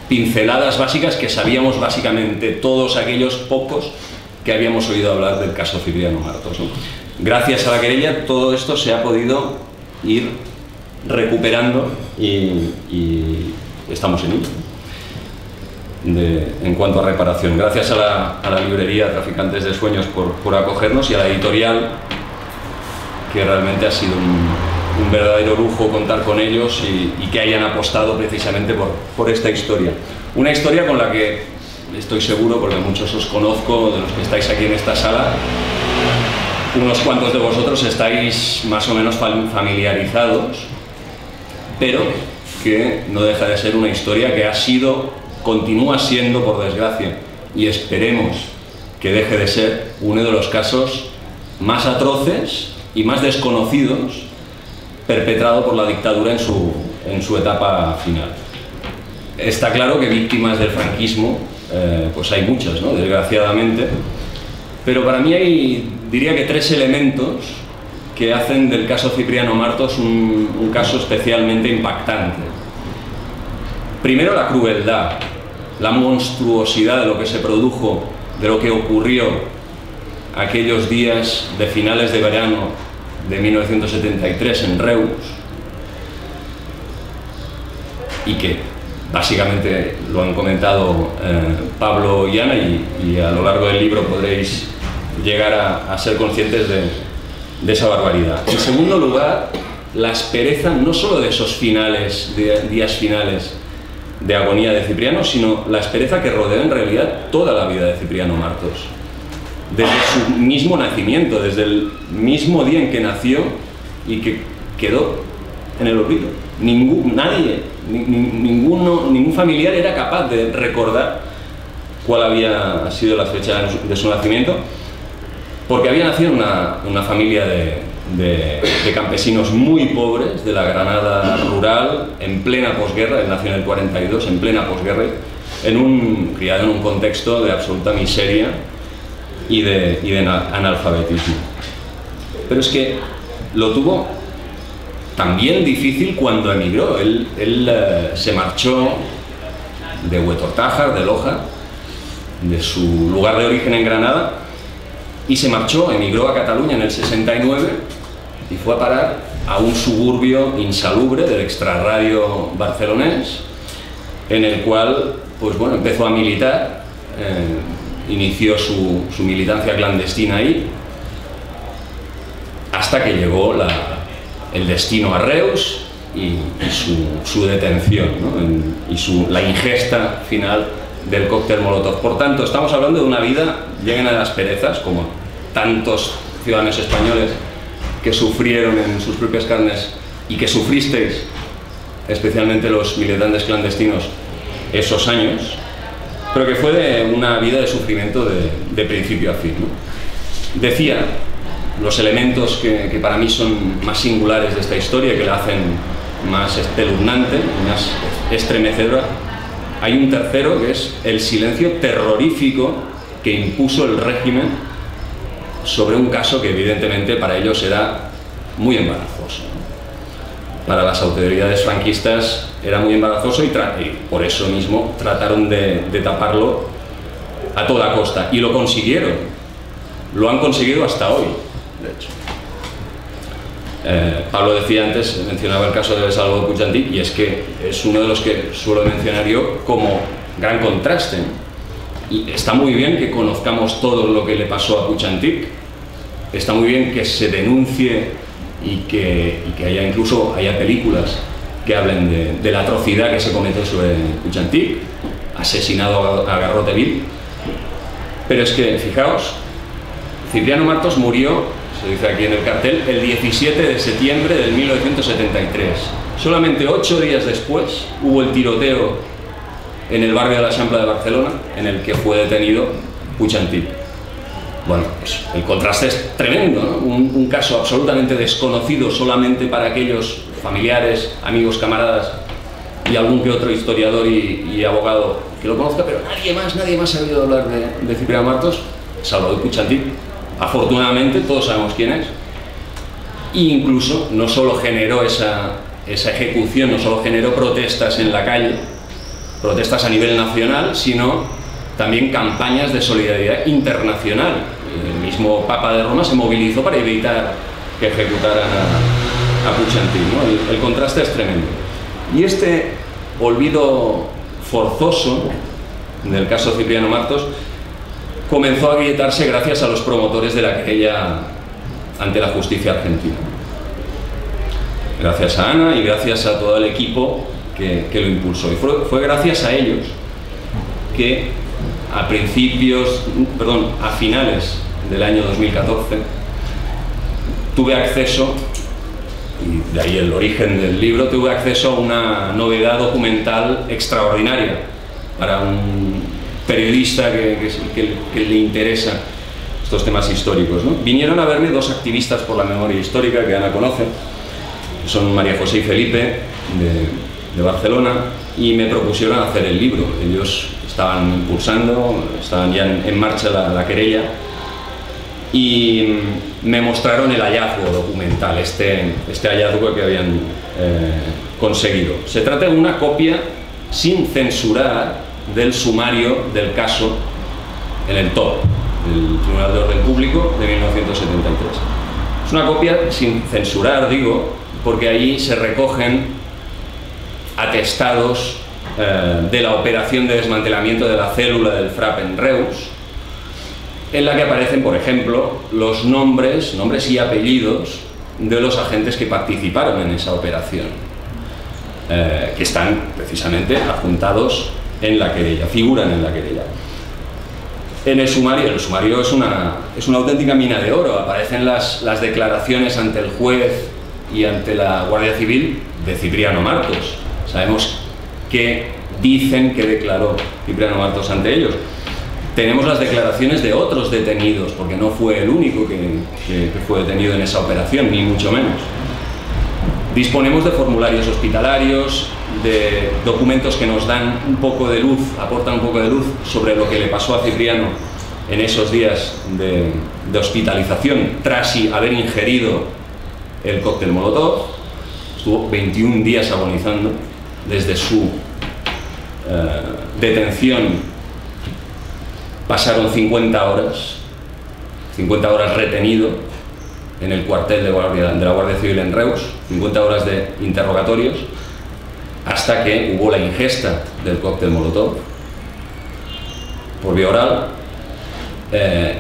pinceladas básicas que sabíamos básicamente todos aquellos pocos que habíamos oído hablar del caso Cipriano Martos, ¿no? Gracias a la querella todo esto se ha podido ir recuperando y estamos en ello. En cuanto a reparación, gracias a la librería Traficantes de Sueños por acogernos, y a la editorial, que realmente ha sido un verdadero lujo contar con ellos y que hayan apostado precisamente por esta historia. Una historia con la que estoy seguro, porque muchos os conozco, de los que estáis aquí en esta sala, unos cuantos de vosotros estáis más o menos familiarizados, pero que no deja de ser una historia que continúa siendo, por desgracia, y esperemos que deje de ser, uno de los casos más atroces y más desconocidos perpetrado por la dictadura en su etapa final. Está claro que víctimas del franquismo pues hay muchas, ¿no?, desgraciadamente, pero para mí diría que 3 elementos que hacen del caso Cipriano Martos un caso especialmente impactante. Primero, la crueldad, la monstruosidad de lo que se produjo, de lo que ocurrió aquellos días de finales de verano de 1973 en Reus, y que básicamente lo han comentado Pablo y Ana, y a lo largo del libro podréis llegar a ser conscientes de esa barbaridad. En segundo lugar, la aspereza no solo de esos días finales de agonía de Cipriano, sino la aspereza que rodea en realidad toda la vida de Cipriano Martos. Desde su mismo nacimiento, desde el mismo día en que nació y que quedó en el olvido. Ningún familiar era capaz de recordar cuál había sido la fecha de su nacimiento, porque había nacido en una familia de campesinos muy pobres de la Granada rural, en plena posguerra. Él nació en el 42, en plena posguerra, criado en un contexto de absoluta miseria y de analfabetismo. Pero es que lo tuvo también difícil cuando emigró. Él se marchó de Huetortájar, de Loja, de su lugar de origen en Granada, y emigró a Cataluña en el 69 y fue a parar a un suburbio insalubre del extrarradio barcelonés, en el cual, pues bueno, empezó a militar, inició su militancia clandestina ahí, hasta que llegó el destino a Reus y su detención, ¿no? y la ingesta final del cóctel Molotov. Por tanto, estamos hablando de una vida llena de asperezas, como tantos ciudadanos españoles que sufrieron en sus propias carnes y que sufristeis, especialmente los militantes clandestinos, esos años, pero que fue de una vida de sufrimiento de principio a fin, ¿no? Decía, los elementos que para mí son más singulares de esta historia, que la hacen más espeluznante, más estremecedora, hay un tercero, que es el silencio terrorífico que impuso el régimen sobre un caso que evidentemente para ellos era muy embarazoso. Para las autoridades franquistas era muy embarazoso y por eso mismo trataron de taparlo a toda costa, y lo consiguieron. Lo han conseguido hasta hoy, de hecho. Pablo decía antes, mencionaba el caso de Salvador Puig-Antich, y es que es uno de los que suelo mencionar yo como gran contraste. Y está muy bien que conozcamos todo lo que le pasó a Puig-Antich, está muy bien que se denuncie y que haya películas que hablen de la atrocidad que se cometió sobre Puig-Antich, asesinado a garrote vil. Pero es que, fijaos, Cipriano Martos murió, se dice aquí en el cartel, el 17 de septiembre de 1973. Solamente 8 días después hubo el tiroteo en el barrio de la Eixample de Barcelona, en el que fue detenido Puig-Antich. Bueno, pues el contraste es tremendo, ¿no? Un caso absolutamente desconocido solamente para aquellos familiares, amigos, camaradas y algún que otro historiador y abogado que lo conozca, pero nadie más ha oído hablar de Cipriano Martos, Salvador Puig-Antich. Afortunadamente todos sabemos quién es, e incluso no solo generó esa ejecución, no solo generó protestas en la calle, protestas a nivel nacional, sino también campañas de solidaridad internacional. El mismo Papa de Roma se movilizó para evitar que ejecutaran a Puig-Antich, ¿no? El contraste es tremendo. Y este olvido forzoso del caso Cipriano Martos comenzó a agrietarse gracias a los promotores de la querella ante la justicia argentina. Gracias a Ana y gracias a todo el equipo que lo impulsó. Y fue gracias a ellos que a finales del año 2014 tuve acceso, y de ahí el origen del libro, tuve acceso a una novedad documental extraordinaria para un periodista que le interesa estos temas históricos, ¿no? Vinieron a verme dos activistas por la memoria histórica que Ana conoce, son María José y Felipe de Barcelona, y me propusieron hacer el libro. Ellos estaban impulsando, estaban ya en marcha la querella, y me mostraron el hallazgo documental, este hallazgo que habían conseguido. Se trata de una copia sin censurar del sumario del caso en el TOP, el Tribunal de Orden Público de 1973. Es una copia sin censurar, digo, porque ahí se recogen atestados de la operación de desmantelamiento de la célula del FRAP en Reus, en la que aparecen, por ejemplo, los nombres y apellidos de los agentes que participaron en esa operación, que están precisamente adjuntados en la querella, figuran en la querella. En el sumario es una auténtica mina de oro. Aparecen las declaraciones ante el juez y ante la Guardia Civil de Cipriano Martos. Sabemos que dicen que declaró Cipriano Martos ante ellos. Tenemos las declaraciones de otros detenidos, porque no fue el único que fue detenido en esa operación, ni mucho menos. Disponemos de formularios hospitalarios de documentos que nos dan un poco de luz, aportan un poco de luz sobre lo que le pasó a Cipriano en esos días de hospitalización tras haber ingerido el cóctel Molotov. Estuvo 21 días agonizando desde su detención. Pasaron 50 horas retenido en el cuartel de la Guardia Civil en Reus, 50 horas de interrogatorios, hasta que hubo la ingesta del cóctel Molotov por vía oral.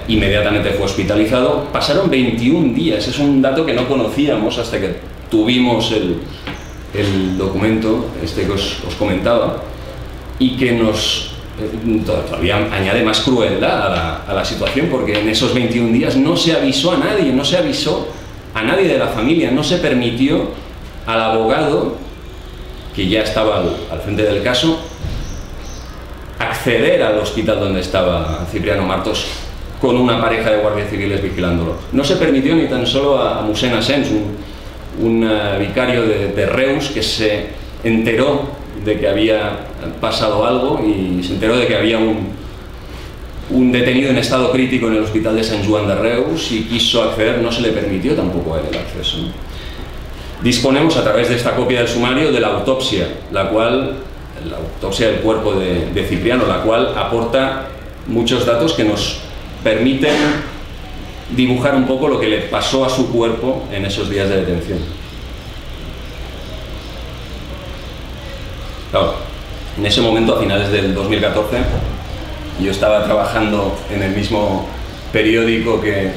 Inmediatamente fue hospitalizado. Pasaron 21 días, es un dato que no conocíamos hasta que tuvimos el documento este que os comentaba, y que nos todavía añade más crueldad a la situación, porque en esos 21 días no se avisó a nadie, no se avisó a nadie de la familia, no se permitió al abogado, que ya estaba al frente del caso, acceder al hospital donde estaba Cipriano Martos con una pareja de guardias civiles vigilándolo. No se permitió ni tan solo a Mossèn Asens, un vicario de Reus, que se enteró de que había pasado algo y se enteró de que había un detenido en estado crítico en el hospital de Sant Joan de Reus y quiso acceder. No se le permitió tampoco a él el acceso, ¿no? Disponemos a través de esta copia del sumario de la autopsia, la autopsia del cuerpo de Cipriano, la cual aporta muchos datos que nos permiten dibujar un poco lo que le pasó a su cuerpo en esos días de detención. Claro, en ese momento, a finales del 2014, yo estaba trabajando en el mismo periódico que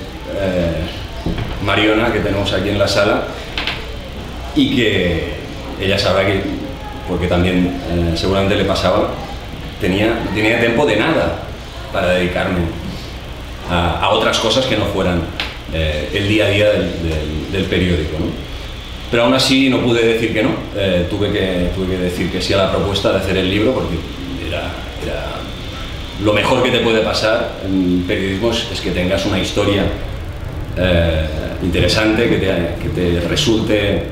Mariona, que tenemos aquí en la sala, y que ella sabrá que, porque también seguramente le pasaba, no tenía tiempo de nada para dedicarme a otras cosas que no fueran el día a día del periódico, ¿no? Pero aún así no pude decir que no, tuve que decir que sí a la propuesta de hacer el libro, porque era lo mejor que te puede pasar en periodismo es que tengas una historia interesante, que te resulte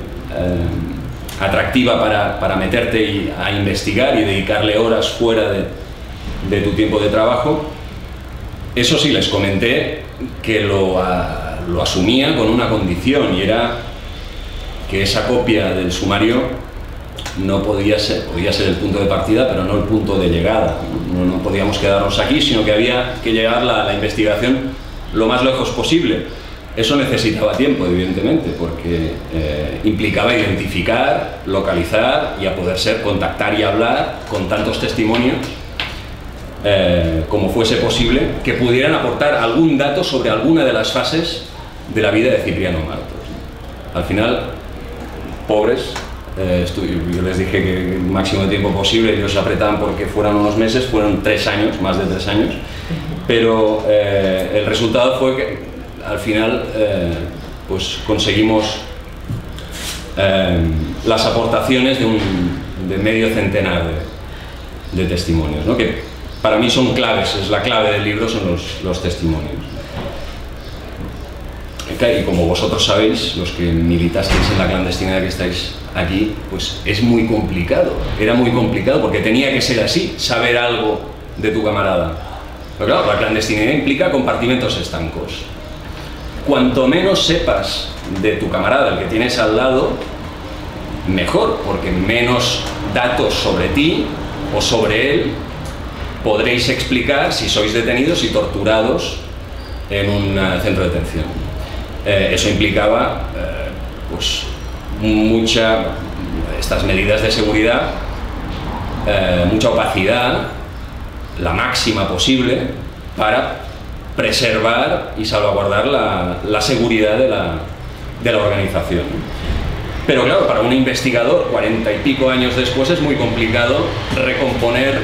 atractiva para meterte a investigar y dedicarle horas fuera de tu tiempo de trabajo. Eso sí, les comenté que lo asumía con una condición, y era que esa copia del sumario no podía ser el punto de partida, pero no el punto de llegada. No podíamos quedarnos aquí, sino que había que llegar la investigación lo más lejos posible. Eso necesitaba tiempo, evidentemente, porque implicaba identificar, localizar y, a poder ser, contactar y hablar con tantos testimonios como fuese posible, que pudieran aportar algún dato sobre alguna de las fases de la vida de Cipriano Martos. Al final, pobres, yo les dije que el máximo de tiempo posible, ellos apretaban porque fueran unos meses, fueron 3 años, más de 3 años, pero el resultado fue que al final pues conseguimos las aportaciones de medio centenar de testimonios, ¿no? Que para mí son claves, es la clave del libro, son los testimonios. Y como vosotros sabéis, los que militasteis en la clandestinidad que estáis aquí, pues es muy complicado, era muy complicado, porque tenía que ser así, saber algo de tu camarada. Pero claro, la clandestinidad implica compartimentos estancos. Cuanto menos sepas de tu camarada, el que tienes al lado, mejor, porque menos datos sobre ti o sobre él podréis explicar si sois detenidos y torturados en un centro de detención. Eso implicaba pues estas medidas de seguridad, mucha opacidad, la máxima posible, para preservar y salvaguardar la seguridad de la organización. Pero claro, para un investigador 40 y pico años después es muy complicado recomponer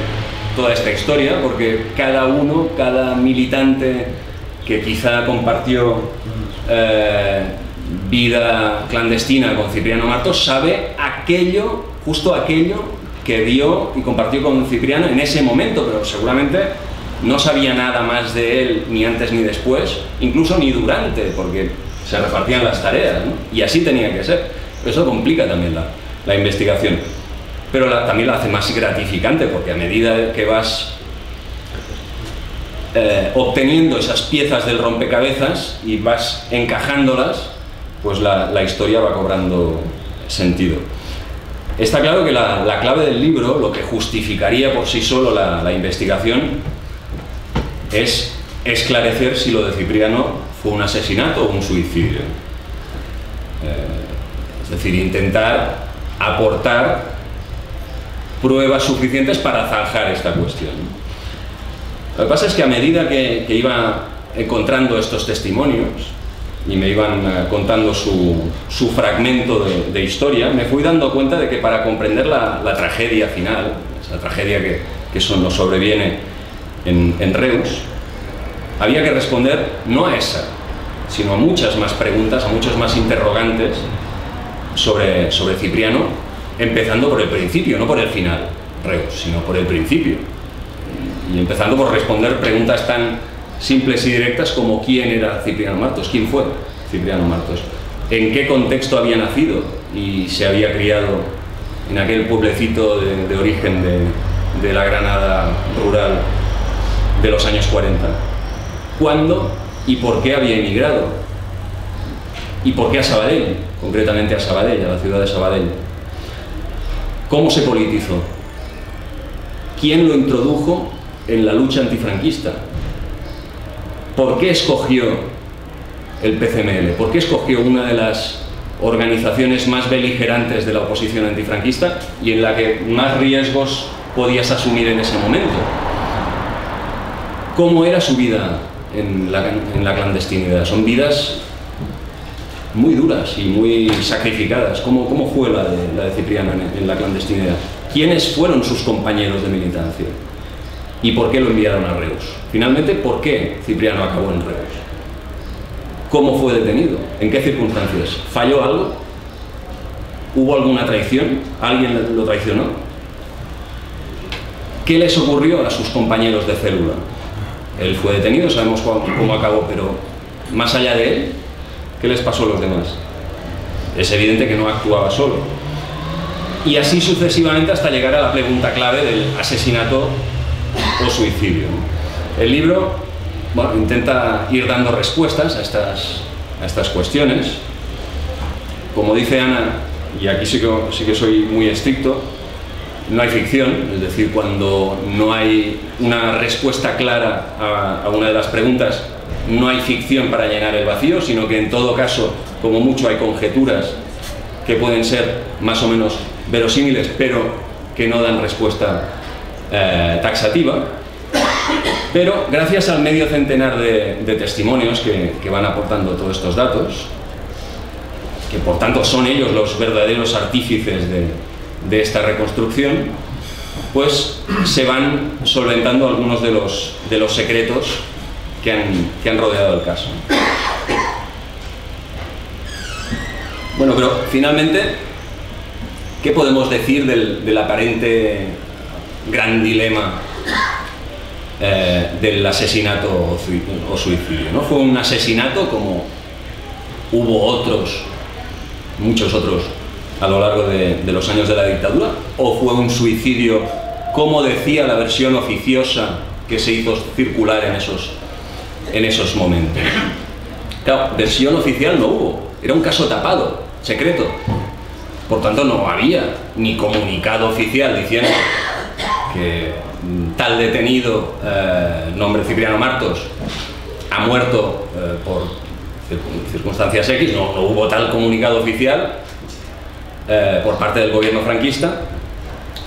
toda esta historia, porque cada militante que quizá compartió vida clandestina con Cipriano Martos sabe justo aquello que vio y compartió con Cipriano en ese momento, pero seguramente no sabía nada más de él ni antes ni después, incluso ni durante, porque se repartían las tareas, ¿no? Y así tenía que ser. Eso complica también la investigación. pero también la hace más gratificante, porque a medida que vas obteniendo esas piezas del rompecabezas y vas encajándolas, pues la historia va cobrando sentido. Está claro que la clave del libro, lo que justificaría por sí solo la investigación, es esclarecer si lo de Cipriano fue un asesinato o un suicidio. Es decir, intentar aportar pruebas suficientes para zanjar esta cuestión. Lo que pasa es que a medida que iba encontrando estos testimonios y me iban contando su fragmento de historia, me fui dando cuenta de que para comprender la tragedia final, esa tragedia que eso nos sobreviene en Reus, había que responder no a esa, sino a muchas más preguntas, a muchos más interrogantes sobre Cipriano, empezando por el principio, no por el final, Reus, sino por el principio. Y empezando por responder preguntas tan simples y directas como ¿quién era Cipriano Martos? ¿Quién fue Cipriano Martos? ¿En qué contexto había nacido y se había criado en aquel pueblecito de origen de la Granada rural de los años 40? ¿Cuándo y por qué había emigrado? ¿Y por qué a Sabadell? Concretamente a Sabadell, a la ciudad de Sabadell. ¿Cómo se politizó? ¿Quién lo introdujo en la lucha antifranquista? ¿Por qué escogió el PCML? ¿Por qué escogió una de las organizaciones más beligerantes de la oposición antifranquista y en la que más riesgos podías asumir en ese momento? ¿Cómo era su vida en la clandestinidad? Son vidas muy duras y muy sacrificadas. ¿Cómo fue la de Cipriano en la clandestinidad? ¿Quiénes fueron sus compañeros de militancia? ¿Y por qué lo enviaron a Reus? Finalmente, ¿por qué Cipriano acabó en Reus? ¿Cómo fue detenido? ¿En qué circunstancias? ¿Falló algo? ¿Hubo alguna traición? ¿Alguien lo traicionó? ¿Qué les ocurrió a sus compañeros de célula? Él fue detenido, sabemos cómo acabó, pero más allá de él, ¿qué les pasó a los demás? Es evidente que no actuaba solo. Y así sucesivamente hasta llegar a la pregunta clave del asesinato o suicidio. El libro, bueno, intenta ir dando respuestas a estas cuestiones. Como dice Ana, y aquí sí que soy muy estricto, no hay ficción, es decir, cuando no hay una respuesta clara a una de las preguntas, no hay ficción para llenar el vacío, sino que en todo caso, como mucho, hay conjeturas que pueden ser más o menos verosímiles, pero que no dan respuesta taxativa. Pero gracias al medio centenar de testimonios que van aportando todos estos datos, que por tanto son ellos los verdaderos artífices de esta reconstrucción, pues se van solventando algunos de los secretos que han rodeado el caso. Bueno, pero finalmente, ¿qué podemos decir del aparente gran dilema del asesinato o suicidio? ¿No fue un asesinato como hubo otros, muchos otros, a lo largo de los años de la dictadura? ¿O fue un suicidio, como decía la versión oficiosa que se hizo circular en esos momentos? Claro, versión oficial no hubo, era un caso tapado, secreto. Por tanto, no había ni comunicado oficial diciendo que tal detenido, nombre Cipriano Martos, ha muerto por circunstancias X. No hubo tal comunicado oficial por parte del gobierno franquista.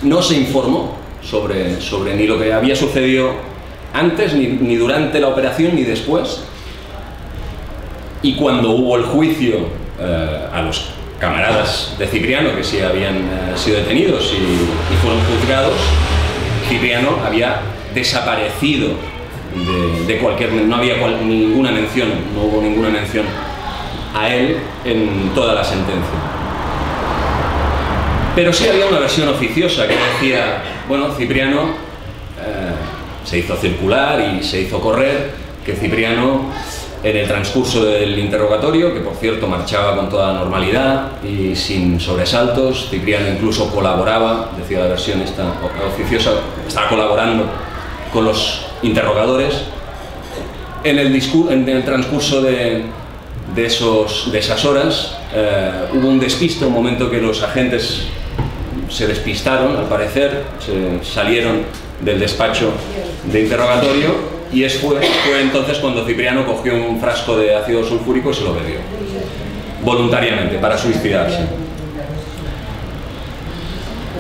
No se informó sobre ni lo que había sucedido antes, ni durante la operación, ni después. Y cuando hubo el juicio a los camaradas de Cipriano, que sí habían sido detenidos y fueron juzgados, Cipriano había desaparecido de cualquier... No había ninguna mención, no hubo ninguna mención a él en toda la sentencia. Pero sí había una versión oficiosa que decía, bueno, Cipriano se hizo circular y se hizo correr, que Cipriano En el transcurso del interrogatorio, que por cierto marchaba con toda normalidad y sin sobresaltos, Cipriano incluso colaboraba, decía la versión esta oficiosa, estaba colaborando con los interrogadores. En el transcurso de esas horas hubo un despiste, un momento que los agentes se despistaron, al parecer, se salieron del despacho de interrogatorio, y fue entonces cuando Cipriano cogió un frasco de ácido sulfúrico y se lo bebió, voluntariamente, para suicidarse.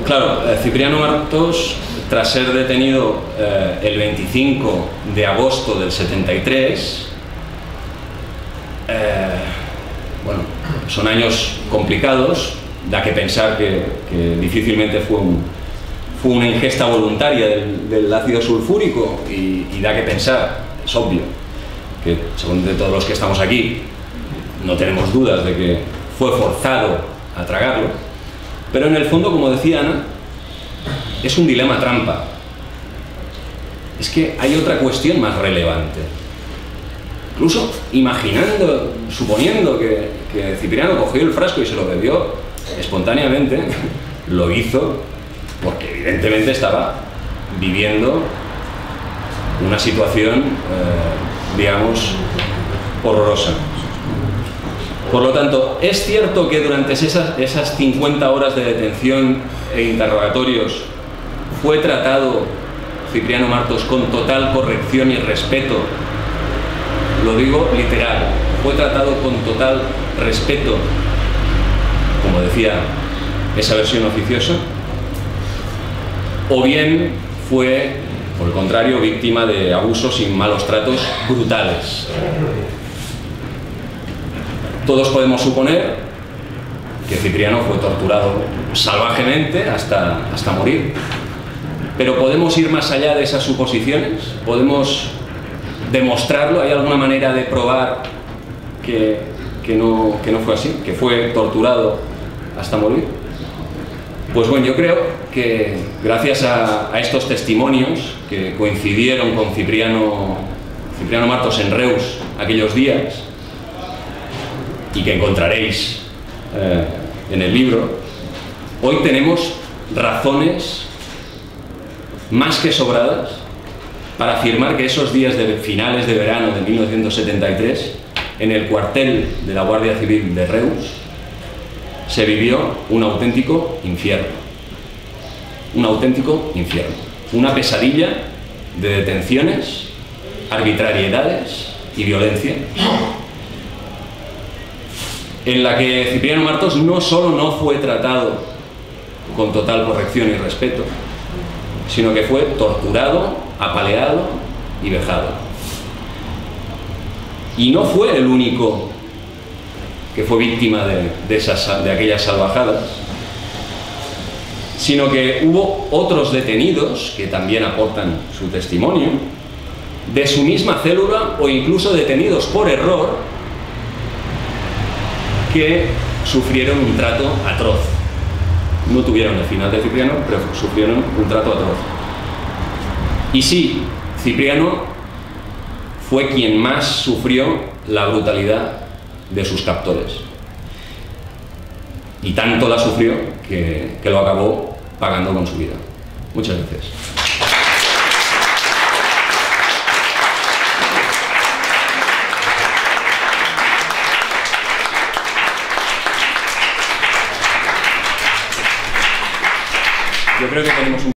Claro, Cipriano Martos, tras ser detenido el 25 de agosto del 73, bueno, son años complicados, da que pensar que difícilmente fue una ingesta voluntaria del ácido sulfúrico, y da que pensar, es obvio, que según de todos los que estamos aquí, no tenemos dudas de que fue forzado a tragarlo, pero en el fondo, como decía Ana, es un dilema trampa. Es que hay otra cuestión más relevante. Incluso imaginando, suponiendo que Cipriano cogió el frasco y se lo bebió espontáneamente, lo hizo porque evidentemente estaba viviendo una situación, digamos, horrorosa. Por lo tanto, es cierto que durante esas 50 horas de detención e interrogatorios fue tratado Cipriano Martos con total corrección y respeto. Lo digo literal, fue tratado con total respeto, como decía esa versión oficiosa, o bien fue, por el contrario, víctima de abusos y malos tratos brutales. Todos podemos suponer que Cipriano fue torturado salvajemente hasta morir, pero ¿podemos ir más allá de esas suposiciones? ¿Podemos demostrarlo? ¿Hay alguna manera de probar que no fue así, que fue torturado hasta morir? Pues bueno, yo creo que gracias a estos testimonios que coincidieron con Cipriano Martos en Reus aquellos días, y que encontraréis en el libro, hoy tenemos razones más que sobradas para afirmar que esos días de finales de verano de 1973, en el cuartel de la Guardia Civil de Reus, se vivió un auténtico infierno. Un auténtico infierno. Una pesadilla de detenciones, arbitrariedades y violencia, en la que Cipriano Martos no solo no fue tratado con total corrección y respeto, sino que fue torturado, apaleado y vejado. Y no fue el único que fue víctima de aquellas salvajadas, sino que hubo otros detenidos que también aportan su testimonio, de su misma célula o incluso detenidos por error, que sufrieron un trato atroz. No tuvieron el final de Cipriano, pero sufrieron un trato atroz. Y sí, Cipriano fue quien más sufrió la brutalidad de sus captores. Y tanto la sufrió que lo acabó pagando con su vida. Muchas gracias. Yo creo que tenemos un